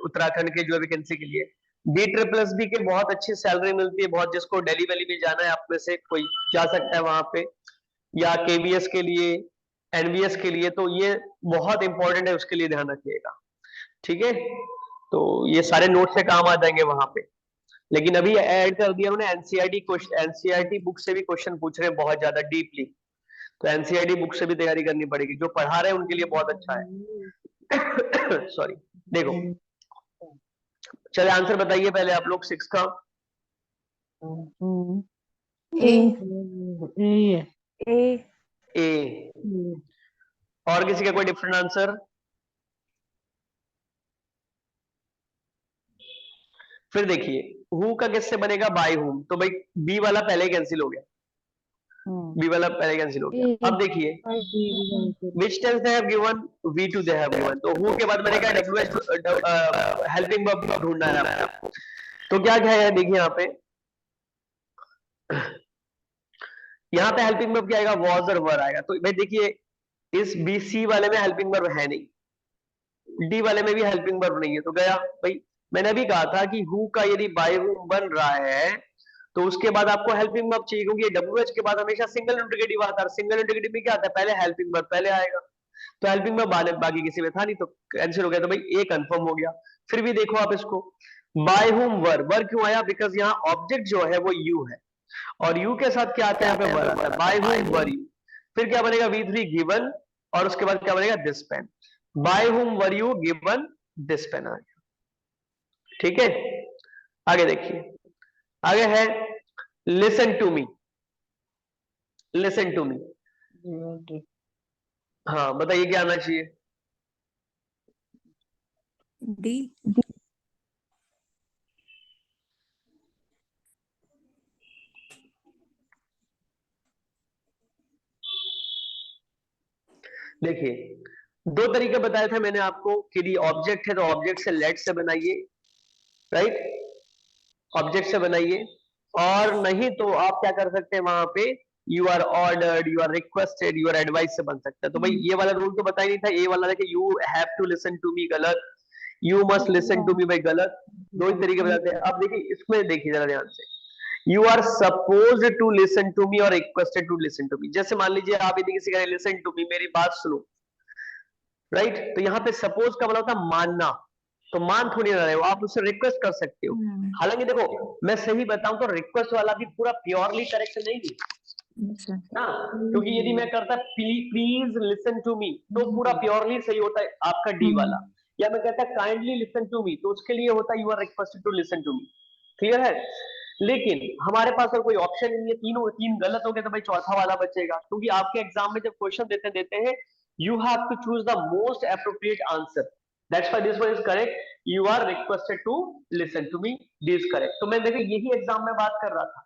उत्तराखंड के जो वैकेंसी के लिए D+B के बहुत अच्छी सैलरी मिलती है. बहुत, जिसको दिल्ली वैली में जाना है आप में से कोई जा सकता है वहां पे, या KBS के लिए, NBS के लिए, तो ये बहुत इंपॉर्टेंट है, उसके लिए ध्यान रखिएगा. ठीक है, तो ये सारे नोट से काम आ जाएंगे वहां पे. लेकिन अभी ऐड कर दिया उन्होंने एनसीईआरटी बुक से भी क्वेश्चन पूछ रहे हैं बहुत ज्यादा डीपली, तो एनसीईआरटी बुक से भी तैयारी करनी पड़ेगी. जो पढ़ा रहे हैं उनके लिए बहुत अच्छा है. सॉरी. देखो चलिए आंसर बताइए पहले आप लोग 6 का. ए. और किसी का कोई डिफरेंट आंसर? फिर देखिए हु का किससे बनेगा? By whom. तो भाई बी वाला पहले कैंसिल हो गया, बी वाला पहले कैंसिल हो गया. अब देखिए which tense they have given, V2 they have given. तो who के बाद बनेगा WH, हेल्पिंग वर्ब ढूंढना है आपको. तो क्या क्या है देखिए यहाँ पे हेल्पिंग वर्ब क्या आएगा? was और were आएगा. तो भाई देखिए इस BC वाले में हेल्पिंग वर्ब है नहीं, D वाले में भी हेल्पिंग वर्ब नहीं है, तो गया भाई. मैंने अभी कहा था कि who का यदि बाय whom बन रहा है तो उसके बाद आपको हेल्पिंग वर्ब चाहिए, क्योंकि WH के बाद हमेशा सिंगल इंटीग्रेटिव आता है. सिंगल इंटीग्रेटिव में क्या आता है? पहले हेल्पिंग वर्ब पहले आएगा, तो हेल्पिंग वर्ब बाकी किसी में था नहीं, तो कैंसिल हो गया. तो भाई ए कंफर्म हो गया. फिर भी देखो आप इसको, बाय हुम वर. वर क्यों आया? बिकॉज यहाँ ऑब्जेक्ट जो है वो यू है, और यू के साथ क्या आता है? यहाँ पे वर आता है. Bye whom were you. फिर क्या बनेगा? V3 गिवन, और उसके बाद क्या बनेगा? This pen. By whom were you given this pen आ गया. ठीक है, आगे देखिए, आगे है listen to me. Listen to me. हाँ बताइए क्या आना चाहिए? डी. देखिए दो तरीके बताए थे मैंने आपको कि यदि ऑब्जेक्ट है तो ऑब्जेक्ट से लेट से बनाइए, राइट, ऑब्जेक्ट से बनाइए. और नहीं तो आप क्या कर सकते हैं वहां पे, you are ordered, you are requested, you are advise से बन सकता है. तो भाई ये वाला रूल तो बता ही नहीं था. ए वाला देखिए you have to listen to me गलत, you must listen to me भाई गलत. दो ही तरीके बताते हैं. अब देखिए इसमें देखिए जरा ध्यान से, you are suppose to listen to me और requested to listen to me. जैसे मान लीजिए आप यदि किसी का लिसन टू मी, मेरी बात सुनो, राइट? तो यहाँ पे सपोज का मतलब होता है मानना, तो मान थोड़ी ना रहे हो, आप उससे रिक्वेस्ट कर सकते हो। हालांकि देखो मैं सही बताऊं तो रिक्वेस्ट वाला भी पूरा प्योरली करेक्ट नहीं है ना, क्योंकि यदि मैं करता प्लीज लिसन टू मी तो पूरा प्योरली सही होता है आपका डी वाला, या मैं कहता काइंडली लिसन टू मी तो उसके लिए होता you are requested to listen to me. Clear है? लेकिन हमारे पास और कोई ऑप्शन नहीं है, तीन गलत हो गए तो भाई चौथा वाला बचेगा, क्योंकि आपके एग्जाम में जब क्वेश्चन देते हैं you have to choose the most appropriate answer. That's why this one is correct. You are requested to listen to me. This is correct. तो मैं देखिए यही एग्जाम में बात कर रहा था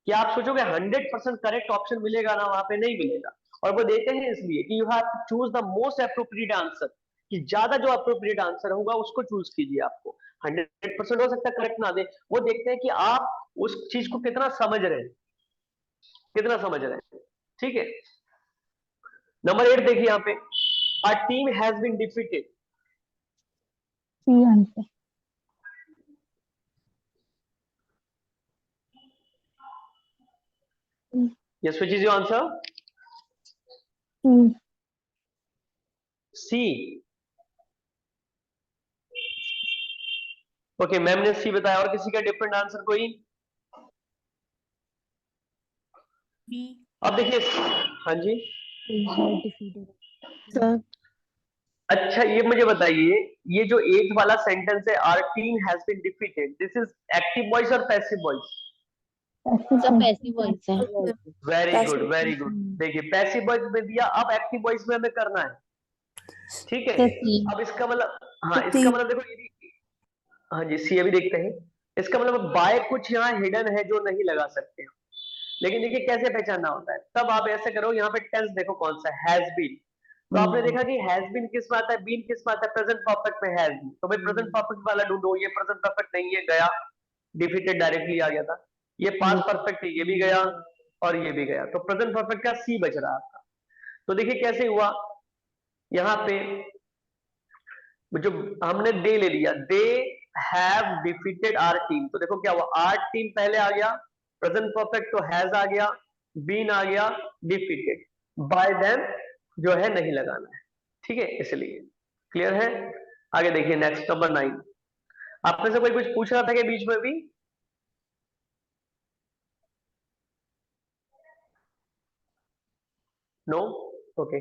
कि आप सोचोगे 100% करेक्ट ऑप्शन मिलेगा ना, वहां पे नहीं मिलेगा, और वो देते हैं इसलिए कि you have to choose the most appropriate answer, कि ज्यादा जो अप्रोप्रिएट आंसर होगा उसको चूज कीजिए। आपको 100% हो सकता है करेक्ट ना दे, वो देखते हैं कि आप उस चीज को कितना समझ रहे हैं, कितना समझ रहे हैं। ठीक है, नंबर 8 देखिए यहाँ पे, a team has been defeated. C answer. Yes, which is your answer? C. C. Okay, ma'am ने सी बताया, और किसी का डिफरेंट आंसर कोई? B. अब देखिए, हाँ जी Sir. अच्छा, ये मुझे बताइए, ये जो 8th वाला सेंटेंस है, our team has been defeated, this is active voice और पैसिव वॉइस? सब पैसिव वॉइस है। Very good, very good. देखिए पैसिव वॉइस में दिया, अब एक्टिव वॉइस में हमें करना है। ठीक है, अब इसका मतलब, हाँ इसका मतलब देखो यदि, हाँ जी सी अभी देखते हैं, इसका मतलब बाय कुछ यहाँ हिडन है जो नहीं लगा सकते हैं। लेकिन देखिए कैसे पहचानना होता है, तब आप ऐसे करो, यहाँ पे टेंस देखो कौन सा, हैज बीन। तो आपने देखा कि हैज बीन किस में आता है, बीन किस में आता है, प्रेजेंट परफेक्ट में हैज बीन। तो भाई प्रेजेंट परफेक्ट वाला ढूंढो, ये प्रेजेंट परफेक्ट नहीं है, गया, डिफीटेड डायरेक्टली आ गया था। ये पास्ट परफेक्ट है, ये भी गया और ये भी गया, तो प्रेजेंट परफेक्ट का सी बच रहा आपका। तो देखिए कैसे हुआ, यहाँ पे जो हमने दे ले लिया, they have defeated our team, तो देखो क्या हुआ, आवर टीम पहले आ गया, प्रेजेंट परफेक्ट तो हैज आ गया, बीन आ गया, डिफीटेड, बाय देम जो है नहीं लगाना है। ठीक है, इसलिए क्लियर है। आगे देखिए नेक्स्ट नंबर 9, आप में से कोई कुछ पूछ रहा था कि बीच में भी? No, okay.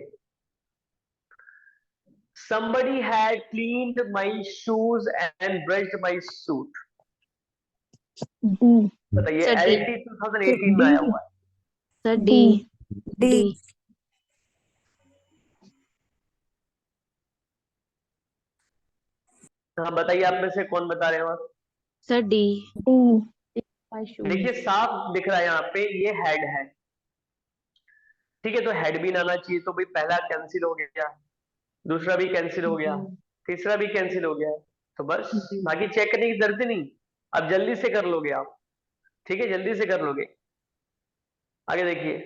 Somebody had cleaned my shoes and brushed my suit. D. बताइए, Sir, D. LT 2018 में आया हुआ है। Sir, D. D. हाँ बताइए, आप में से कौन बता रहे हो? Sir, D. D. देखिए साफ दिख रहा है यहाँ पे, ये हेड है। ठीक है, तो हेड भी आना चाहिए, तो भाई पहला कैंसिल हो गया, दूसरा भी कैंसिल हो गया, तीसरा भी कैंसिल हो गया, तो बस बाकी चेक करने की जरूरत नहीं, अब जल्दी से कर लोगे आप। ठीक है, जल्दी से कर लोगे। आगे देखिए,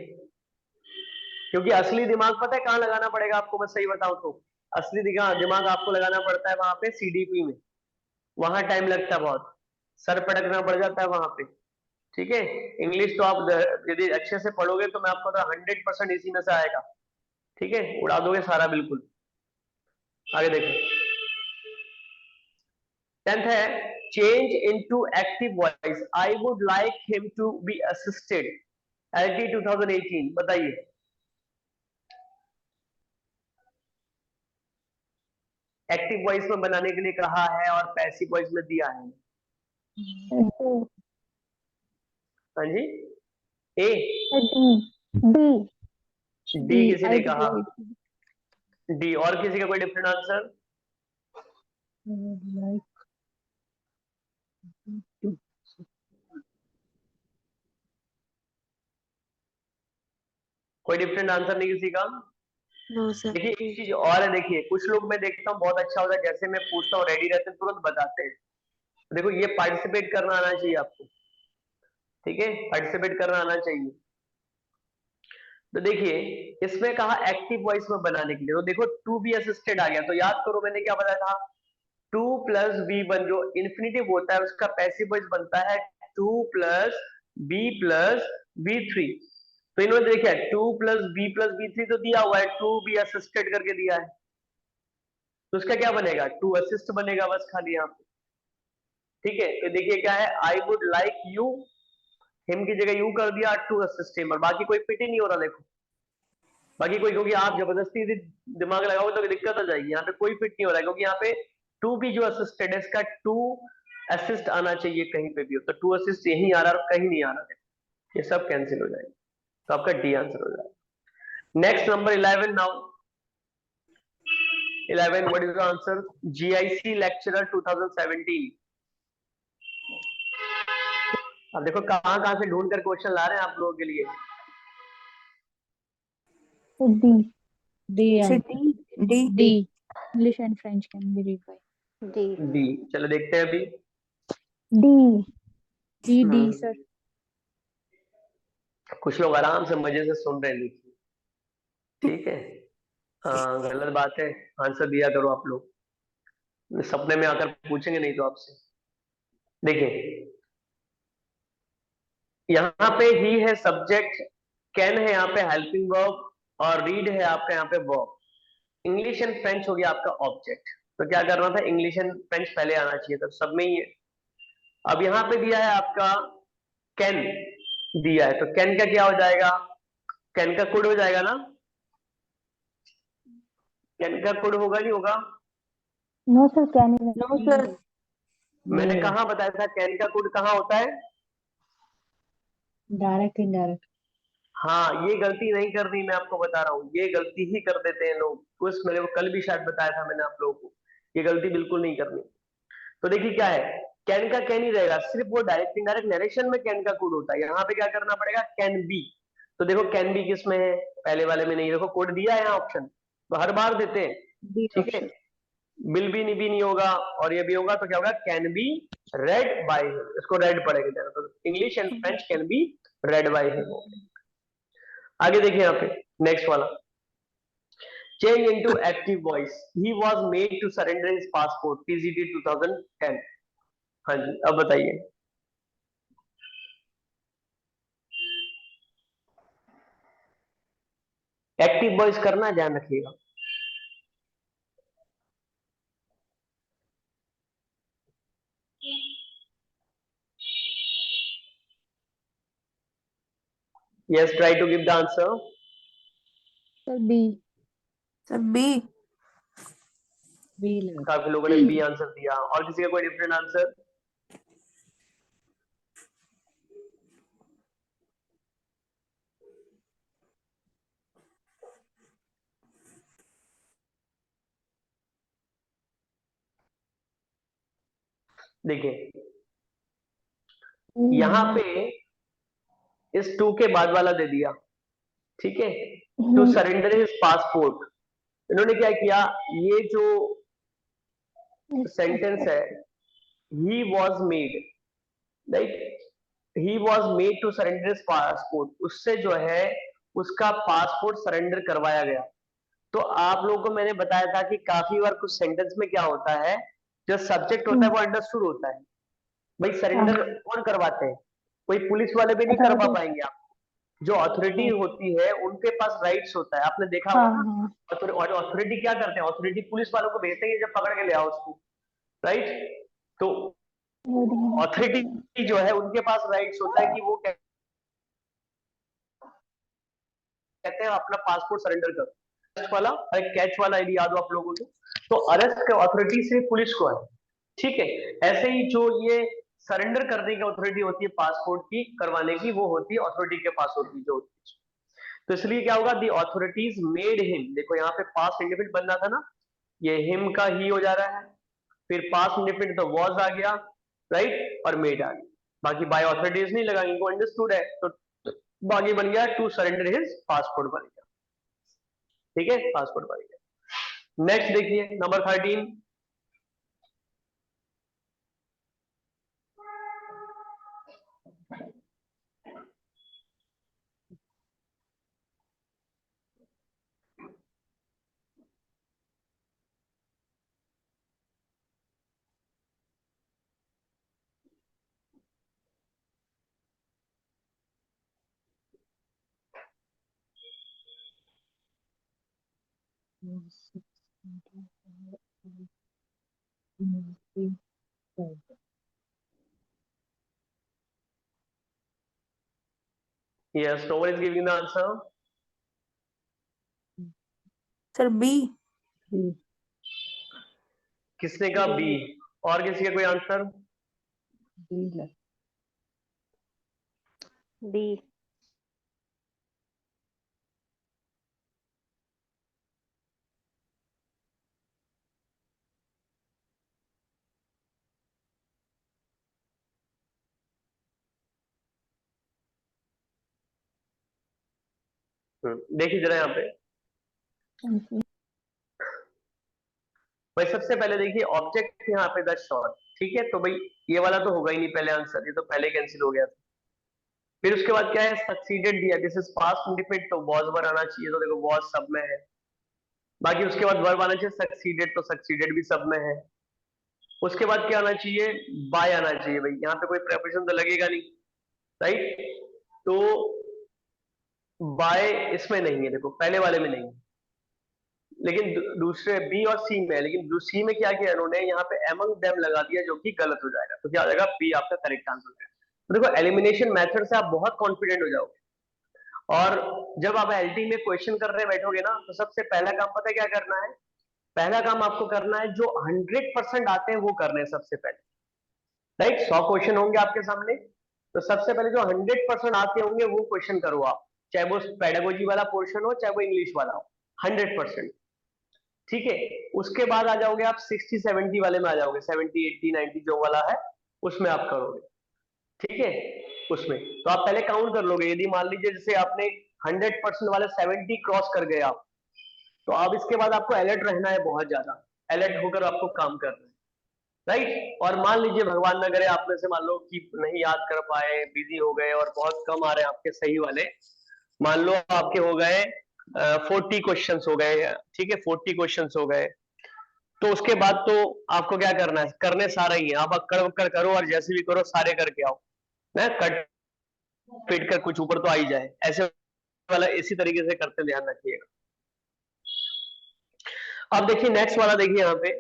क्योंकि असली दिमाग पता है कहाँ लगाना पड़ेगा आपको, मैं सही बताऊं तो असली दिमाग आपको लगाना पड़ता है वहां पे सीडीपी में, वहां टाइम लगता है बहुत, सर पटकना पड़ जाता है वहां पे। ठीक है, इंग्लिश तो आप यदि अच्छे से पढ़ोगे तो मैं आपको 100% इसी में से आएगा। ठीक है, उड़ा दोगे सारा बिल्कुल। आगे देखो, 10th है, change into active voice, I would like him to be assisted, LT 2018, बताइए। एक्टिव वॉइस में बनाने के लिए कहा है और पैसिव वॉइस में दिया है। हाँ जी, ए डी किसी ने कहा, डी, और किसी का कोई डिफरेंट आंसर? कोई डिफरेंट आंसर नहीं किसी का? No, sir. देखिए एक चीज और है, देखिए कुछ लोग मैं देखता हूँ बहुत अच्छा होता है, जैसे मैं पूछता हूँ रेडी रहते हैं, तुरंत बताते हैं। देखो ये पार्टिसिपेट करना आना चाहिए आपको। ठीक है, पार्टिसिपेट करना आना चाहिए। तो देखिए इसमें कहा एक्टिव वॉइस में बनाने के लिए, तो देखो टू बी असिस्टेड आ गया, तो याद करो मैंने क्या बताया था, 2 + V1 जो इन्फिनेटिव होता है उसका पैसिव वॉइस बनता है 2 + b प्लस b3। तो इन्होंने देखा 2 प्लस बी थ्री तो दिया हुआ है, 2 बी असिस्टेड करके दिया है, तो उसका क्या बनेगा, 2 असिस्ट बनेगा बस खाली यहाँ पे। ठीक है, तो देखिए क्या है, आई वुड लाइक यू, हिम की जगह यू कर दिया, टू असिस्ट हिम, और बाकी कोई फिट ही नहीं हो रहा देखो, बाकी कोई, क्योंकि आप जबरदस्ती से दिमाग लगाओगे तो दिक्कत आ जाएगी, यहाँ पे कोई फिट नहीं हो रहा है, क्योंकि यहाँ पे टू भी जो असिस्टेड है इसका टू असिस्ट आना चाहिए कहीं पे भी हो, तो टू असिस्ट यही आ रहा है और कहीं नहीं आ रहा है, ये सब कैंसिल हो जाएगा, तो आपका डी आंसर हो जाएगा। Next number 11 now, 11 what is the answer, GIC lecturer 2017। अब देखो कहां कहां से ढूंढ कर क्वेश्चन ला रहे हैं आप लोगों के लिए। D D D D D English and French can be read by D D, चलो देखते हैं अभी। डी डी डी हम्म, सर। कुछ लोग आराम से मजे से सुन रहे हैं, देखिए ठीक है, हाँ गलत बात है, आंसर दिया करो आप लोग, सपने में आकर पूछेंगे नहीं तो आपसे। देखिए यहाँ पे ही है सब्जेक्ट, कैन है यहाँ पे हेल्पिंग वर्ब, और रीड है आपका यहाँ पे वर्ब। इंग्लिश एंड फ्रेंच हो गया आपका ऑब्जेक्ट, तो क्या करना था, इंग्लिश एंड फ्रेंच पहले आना चाहिए था, सब में ही है। अब यहाँ पे दिया है आपका कैन दिया है, तो कैन का क्या हो जाएगा, कैन का कुड हो जाएगा ना, कैन का कुड होगा नहीं होगा, no sir can no sir मैंने कहा बताया था कैन का कुड कहाँ होता है। Direct indirect. हाँ ये गलती नहीं करनी, मैं आपको बता रहा हूँ, ये गलती ही कर देते हैं लोग, कुछ मैंने वो कल भी शायद बताया था मैंने आप लोगों को, ये गलती बिल्कुल नहीं करनी। तो देखिए क्या है, कैन का कैन ही रहेगा, सिर्फ वो डायरेक्ट इनडायरेक्ट नरेशन में कैन का कोड होता है, यहाँ पे क्या करना पड़ेगा, कैन बी। तो देखो कैन बी किस में है, पहले वाले में नहीं, देखो कोड दिया है यहाँ ऑप्शन, तो हर बार देते हैं, डी ठीक है। ऑप्शन। बिल भी नहीं होगा, और ये भी होगा, तो क्या होगा, can be red by him, इसको रेड पढ़ेगा, तो English and French can be red by him. आगे देखिए यहाँ पे नेक्स्ट वाला, change into active voice, he was made to surrender his passport, PGT 2010। हाँ जी अब बताइए, एक्टिव वॉइस करना ध्यान रखिएगा। Yes, try to give the answer. Sir B sir B B लगा। काफी लोगों ने बी आंसर दिया, और किसी का कोई डिफरेंट आंसर। देखिए यहाँ पे इस टू के बाद वाला दे दिया, ठीक है, टू सरेंडर हिज पासपोर्ट। इन्होंने क्या किया, ये जो सेंटेंस है, he was made, right, he was made to surrender his passport, उससे जो है उसका पासपोर्ट सरेंडर करवाया गया। तो आप लोगों को मैंने बताया था कि काफी बार कुछ सेंटेंस में क्या होता है, जो सब्जेक्ट होता है वो अंडरस्टूड होता है, भाई सरेंडर कौन करवाते हैं, कोई पुलिस वाले भी नहीं करवा पाएंगे, आप जो अथॉरिटी होती है उनके पास राइट्स होता है, आपने देखा होगा ना। और अथॉरिटी क्या करते हैं, अथॉरिटी पुलिस वालों को भेजते हैं जब पकड़ के ले आओ उसको, राइट। तो अथॉरिटी जो है उनके पास राइट्स होता है कि वो कहते हैं अपना पासपोर्ट सरेंडर करो। अरेस्ट वाला, कैच वाला यदि याद हो आप लोगों को, तो अरेस्ट का अथॉरिटी सिर्फ पुलिस को है, ठीक है। ऐसे ही जो ये सरेंडर करने की अथॉरिटी होती है पासपोर्ट की करवाने की, वो होती है अथॉरिटी के पास होती है जो होती है। तो इसलिए क्या होगा, दी अथॉरिटीज मेड हिम, देखो यहाँ पे पास्ट इंडेफिनिट बनना था ना, ये हिम का ही हो जा रहा है, फिर पास्ट इंडेफिनिट तो वॉज आ गया, राइट, और मेड आ गया, बाकी बाय अथॉरिटीज नहीं लगाएंगे, वो अंडरस्टूड है, तो बाकी बन गया टू सरेंडर हिज पासपोर्ट बन गया, ठीक है, पासपोर्ट बन गया। नेक्स्ट देखिए number 13, Yes, no one is giving the answer. Sir, B. किसने कहा बी? और किसी का कोई आंसर? D. देखिए जरा यहाँ पे भाई, सबसे पहले देखिए ऑब्जेक्ट यहाँ पे द शॉट, ठीक है, तो भाई ये वाला तो होगा ही नहीं पहले आंसर, ये तो पहले कैंसिल हो गया था। फिर उसके बाद क्या है, सक्सीडेड दिया, दिस इज पास्ट इंडिपेंडेंट, तो वॉज वर आना चाहिए, तो देखो वॉज सब में है। बाकी उसके बाद वर्ब आना चाहिए सक्सीडेड, तो सक्सीडेड भी सब में है। उसके बाद क्या आना चाहिए, बाय आना चाहिए, भाई यहाँ पे कोई प्रेपोजिशन तो लगेगा नहीं, राइट, तो बाय इसमें नहीं है, देखो पहले वाले में नहीं है, लेकिन दूसरे बी और सी में है। लेकिन सी में क्या किया इन्होंने, यहाँ पे एमंग देम लगा दिया, जो कि गलत हो जाएगा, तो क्या हो जाएगा, बी आपका करेक्ट आंसर है। तो देखो एलिमिनेशन मेथड से आप बहुत कॉन्फिडेंट हो जाओगे, और जब आप एलटी में क्वेश्चन कर रहे बैठोगे ना, तो सबसे पहला काम पता है क्या करना है, पहला काम आपको करना है जो 100% आते हैं वो करने हैं सबसे पहले, राइट। 100 क्वेश्चन होंगे आपके सामने, तो सबसे पहले जो 100% आते होंगे वो क्वेश्चन करो आप, चाहे वो पेडागोजी वाला पोर्शन हो, चाहे वो इंग्लिश वाला हो, 100%, ठीक है। उसके बाद आ जाओगे आप 60-70 वाले में आ जाओगे, 70-80-90 जो वाला है उसमें आप करोगे, ठीक है। उसमें तो आप पहले काउंट कर लोगे, यदि मान लीजिए जैसे आपने 100% वाले 70 क्रॉस कर गए आप, तो अब इसके बाद आपको अलर्ट रहना है, बहुत ज्यादा अलर्ट होकर आपको काम करना है, राइट। और मान लीजिए भगवान न करे आप में से मान लो कि नहीं याद कर पाए, बिजी हो गए और बहुत कम आ रहे हैं आपके सही वाले, मान लो आपके हो गए 40 क्वेश्चन हो गए, ठीक है, 40 क्वेश्चन हो गए, तो उसके बाद तो आपको क्या करना है, करने सारा ही है, आप अक्कड़ उक्कड़ करो और जैसे भी करो सारे करके आओ ना, कट पीट कर कुछ ऊपर तो आ ही जाए, ऐसे वाला इसी तरीके से करते, ध्यान रखिएगा। अब देखिए नेक्स्ट वाला, देखिए यहाँ पे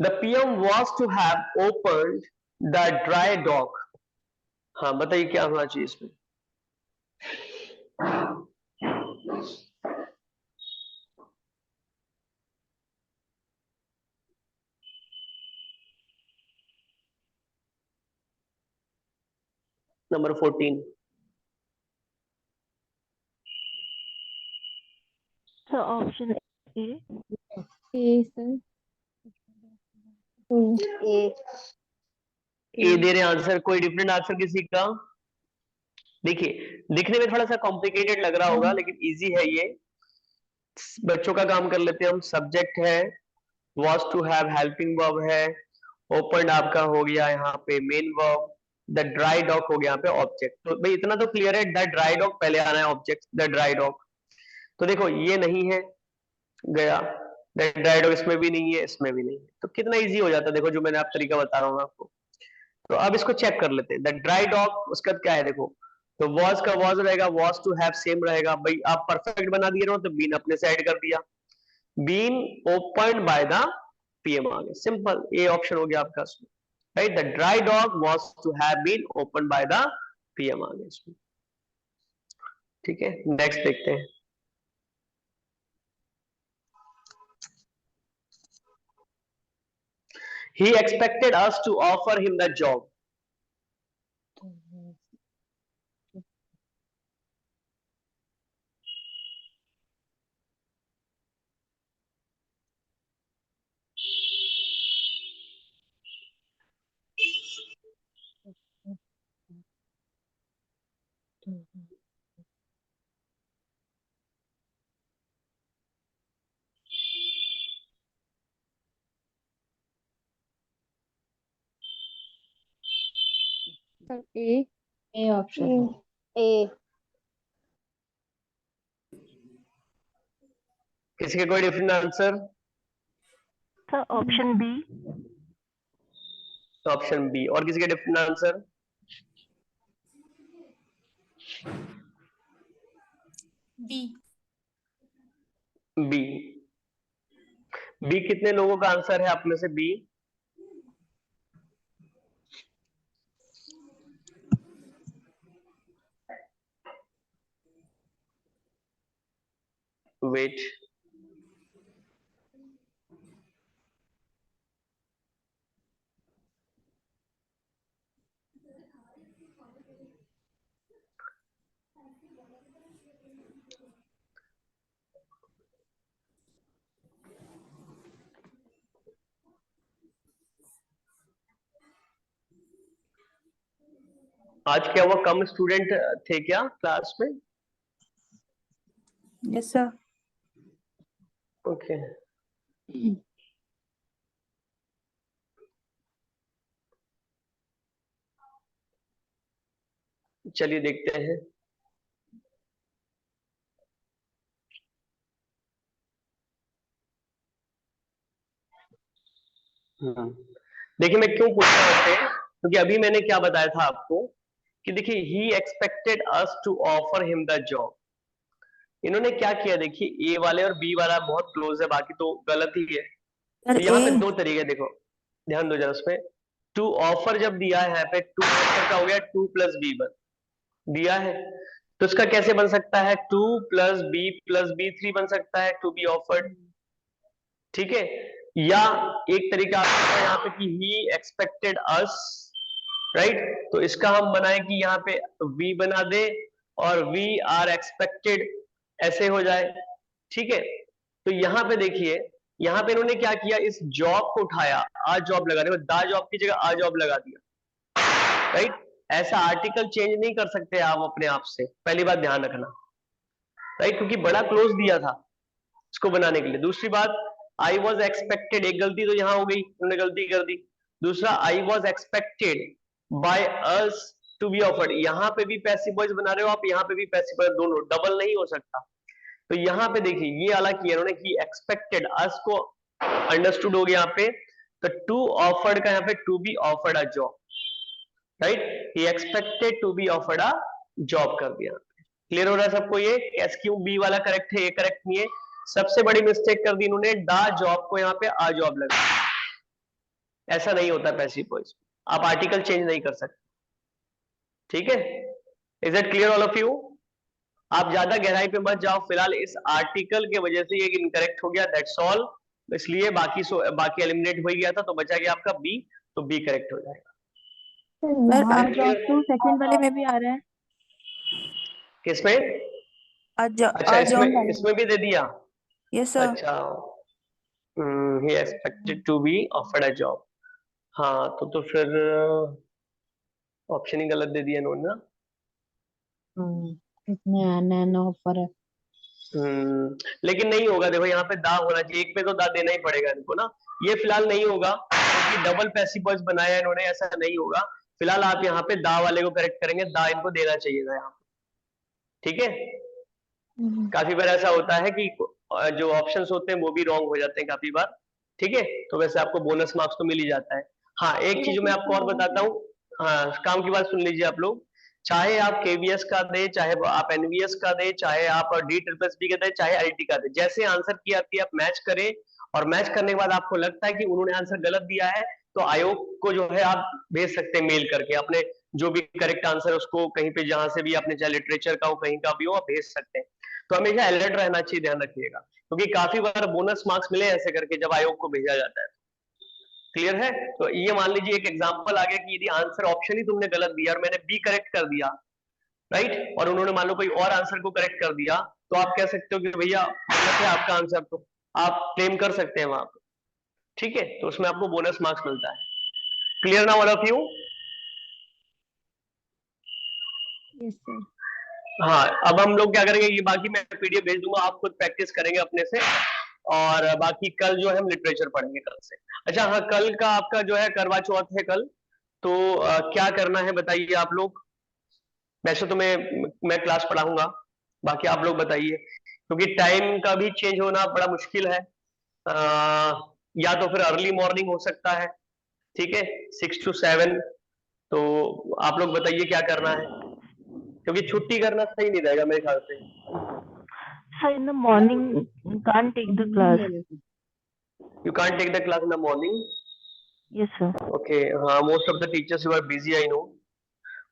the PM was to have opened the dry dock, हाँ बताइए क्या होना चाहिए इसमें। Number 14। So option A. A, sir. A. A दे रहे आंसर, कोई डिफरेंट आंसर किसी का? देखिए दिखने में थोड़ा सा कॉम्प्लिकेटेड लग रहा होगा, लेकिन इजी है ये, बच्चों का काम कर लेते हैं हम। सब्जेक्ट है, was to have helping verb है, ओपन आपका हो गया यहाँ पे main verb, the dry dock हो गया यहाँ पे ऑब्जेक्ट। तो भाई इतना तो क्लियर है, द ड्राई डॉग पहले आना है ऑब्जेक्ट, द ड्राई डॉग, तो देखो ये नहीं है, गया, द ड्राई डॉग इसमें भी नहीं है, इसमें भी नहीं है, तो कितना इजी हो जाता है, देखो जो मैंने आप तरीका बता रहा हूँ आपको। तो अब इसको चेक कर लेते हैं, द ड्राई डॉग उसका क्या है, देखो तो वॉज का वॉज रहेगा, वॉज टू हैव सेम रहेगा, भाई आप परफेक्ट बना दिए ना, तो बीन अपने से ऐड कर दिया, been open by the PM आ गया, सिंपल, ए ऑप्शन हो गया आपका इसमें, right, the dry dog was to have been open by the PM आ गया इसमें, ठीक है। नेक्स्ट देखते हैं, he expected us to offer him the job, Sir, A. A option. A. किसी का कोई different answer? So option B. तो ऑप्शन बी, और किसी का different answer? B. B. B कितने लोगों का आंसर है आप में से? बी वेट, आज क्या हुआ, कम स्टूडेंट थे क्या क्लास में? Yes sir. ओके चलिए देखते हैं। देखिए मैं क्यों पूछ रहा हूं आपसे, क्योंकि अभी मैंने क्या बताया था आपको कि देखिए he expected us to offer him the job. इन्होंने क्या किया, देखिए ए वाले और बी वाला बहुत क्लोज है, बाकी तो गलत ही है। सर तो यहाँ पे ए। दो तरीके, देखो ध्यान दो जरा उसमें। टू ऑफर जब दिया है यहाँ पे, टू ऑफर का हो गया 2+B1 दिया है, तो इसका कैसे बन सकता है? 2+B+B3 बन सकता है, टू बी ऑफर्ड। ठीक है, या एक तरीका आपका है यहाँ पे कि ही एक्सपेक्टेड अस, राइट, तो इसका हम बनाए कि यहाँ पे वी बना दे और वी आर एक्सपेक्टेड, ऐसे हो जाए। ठीक है, तो यहाँ पे देखिए, यहाँ पे इन्होंने क्या किया, इस जॉब को उठाया, आ जॉब लगा दिया, दा जॉब की जगह आ जॉब लगा दिया, राइट। ऐसा आर्टिकल चेंज नहीं कर सकते आप अपने आप से, पहली बात ध्यान रखना, राइट, क्योंकि बड़ा क्लोज दिया था इसको बनाने के लिए। दूसरी बात, आई वॉज एक्सपेक्टेड, एक गलती तो यहाँ हो गई, उन्होंने गलती कर दी। दूसरा, I was expected by us to be offered, यहाँ पे भी पैसिव वॉइस बना रहे हो आप, यहाँ पे भी पैसिव वॉइस, दोनों डबल नहीं हो सकता। तो यहाँ पे देखिए ये अलग किया उन्होंने कि एक्सपेक्टेड अस को अंडरस्टूड हो गया यहाँ पे, तो टू ऑफर्ड का यहाँ पे to be offered a job, right, he expected to be offered a job कर दिया। क्लियर हो रहा है सबको ये? एस क्यू बी वाला करेक्ट है, ये करेक्ट नहीं है। सबसे बड़ी मिस्टेक कर दी इन्होंने, दा जॉब को यहाँ पे आ जॉब लगा, ऐसा नहीं होता पैसिव वॉइस, आप आर्टिकल चेंज नहीं कर सकते। ठीक है, is it clear all of you? आप ज्यादा गहराई पे मत जाओ, फिलहाल इस आर्टिकल के वजह से ये इनकरेक्ट हो गया, दैट्स ऑल। इसलिए बाकी एलिमिनेट हो गया था, तो बचा गया आपका बी, तो बी करेक्ट हो जाएगा। सर यहाँ सर जॉब तो सेकंड वाले में भी आ रहा है। किसमें? आज अच्छा, आज इसमें ऑन। इसमें भी दे दिया। Yes sir. अच्छा, he expected to be offered a job, हाँ तो फिर ऑप्शन ही गलत दे दिया इन्होंने ना। इसमें आना ना ऑफर है। लेकिन नहीं होगा, देखो यहाँ पे दा होना चाहिए, एक पे तो दा देना ही पड़ेगा इनको ना। ये फिलहाल नहीं होगा क्योंकि डबल पैसिव वॉइस बनाया है इन्होंने, ऐसा नहीं होगा। फिलहाल आप यहाँ पे दा वाले को करेक्ट करेंगे, दा इनको देना चाहिए था यहाँ पे। ठीक है, काफी बार ऐसा होता है कि जो ऑप्शंस होते हैं वो भी रॉन्ग हो जाते हैं काफी बार। ठीक है, तो वैसे आपको बोनस मार्क्स तो मिल ही जाता है। हाँ, एक चीज मैं आपको और बताता हूँ, हाँ काम की बात सुन लीजिए आप लोग। चाहे आप केवीएस का दे, चाहे आप एनवीएस का दे, चाहे आप डी ट्रिपल एस बी का दे, चाहे आईटी का दे, जैसे आंसर की आती है आप मैच करें, और मैच करने के बाद आपको लगता है कि उन्होंने आंसर गलत दिया है, तो आयोग को जो है आप भेज सकते हैं मेल करके अपने जो भी करेक्ट आंसर, उसको कहीं पे जहां से भी आपने, चाहे लिटरेचर का हो कहीं का भी हो, आप भेज सकते हैं। तो हमेशा अलर्ट रहना चाहिए, ध्यान रखिएगा, क्योंकि काफी बार बोनस मार्क्स मिले ऐसे करके जब आयोग को भेजा जाता है। क्लियर है? तो ये मान लीजिए एक एग्जांपल आ गया कि यदि आंसर ऑप्शन ही तुमने गलत दिया और मैंने बी करेक्ट कर दिया, राइट, और उन्होंने मान लो कोई और आंसर को करेक्ट कर दिया, तो आप कह सकते हो कि भैया गलत है आपका आंसर, तो आप क्लेम कर सकते हैं वहां पे। ठीक है, तो उसमें आपको बोनस मार्क्स मिलता है। क्लियर ना all of you? Yes sir. हाँ, अब हम लोग क्या करेंगे, ये बाकी मैं पीडीएफ भेज दूंगा, आप खुद प्रैक्टिस करेंगे अपने से, और बाकी कल जो है हम लिटरेचर पढ़ेंगे कल से। अच्छा हाँ, कल का आपका जो है करवा चौथ है कल, तो क्या करना है बताइए आप लोग। वैसे तो मैं क्लास पढ़ाऊंगा, बाकी आप लोग बताइए, क्योंकि टाइम का भी चेंज होना बड़ा मुश्किल है। या तो फिर अर्ली मॉर्निंग हो सकता है, ठीक है, 6 to 7, तो आप लोग बताइए क्या करना है, क्योंकि छुट्टी करना सही नहीं रहेगा मेरे ख्याल से। So in the morning, can't take the class. You can't take the class in the morning. Yes, sir. Okay, most of the teachers you are busy, I know.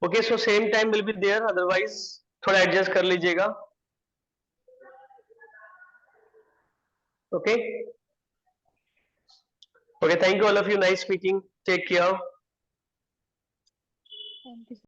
Okay, so same time will be there. Otherwise, थोड़ा adjust कर लीजिएगा. Okay. Okay, thank you all of you. Nice speaking. Take care. Thank you.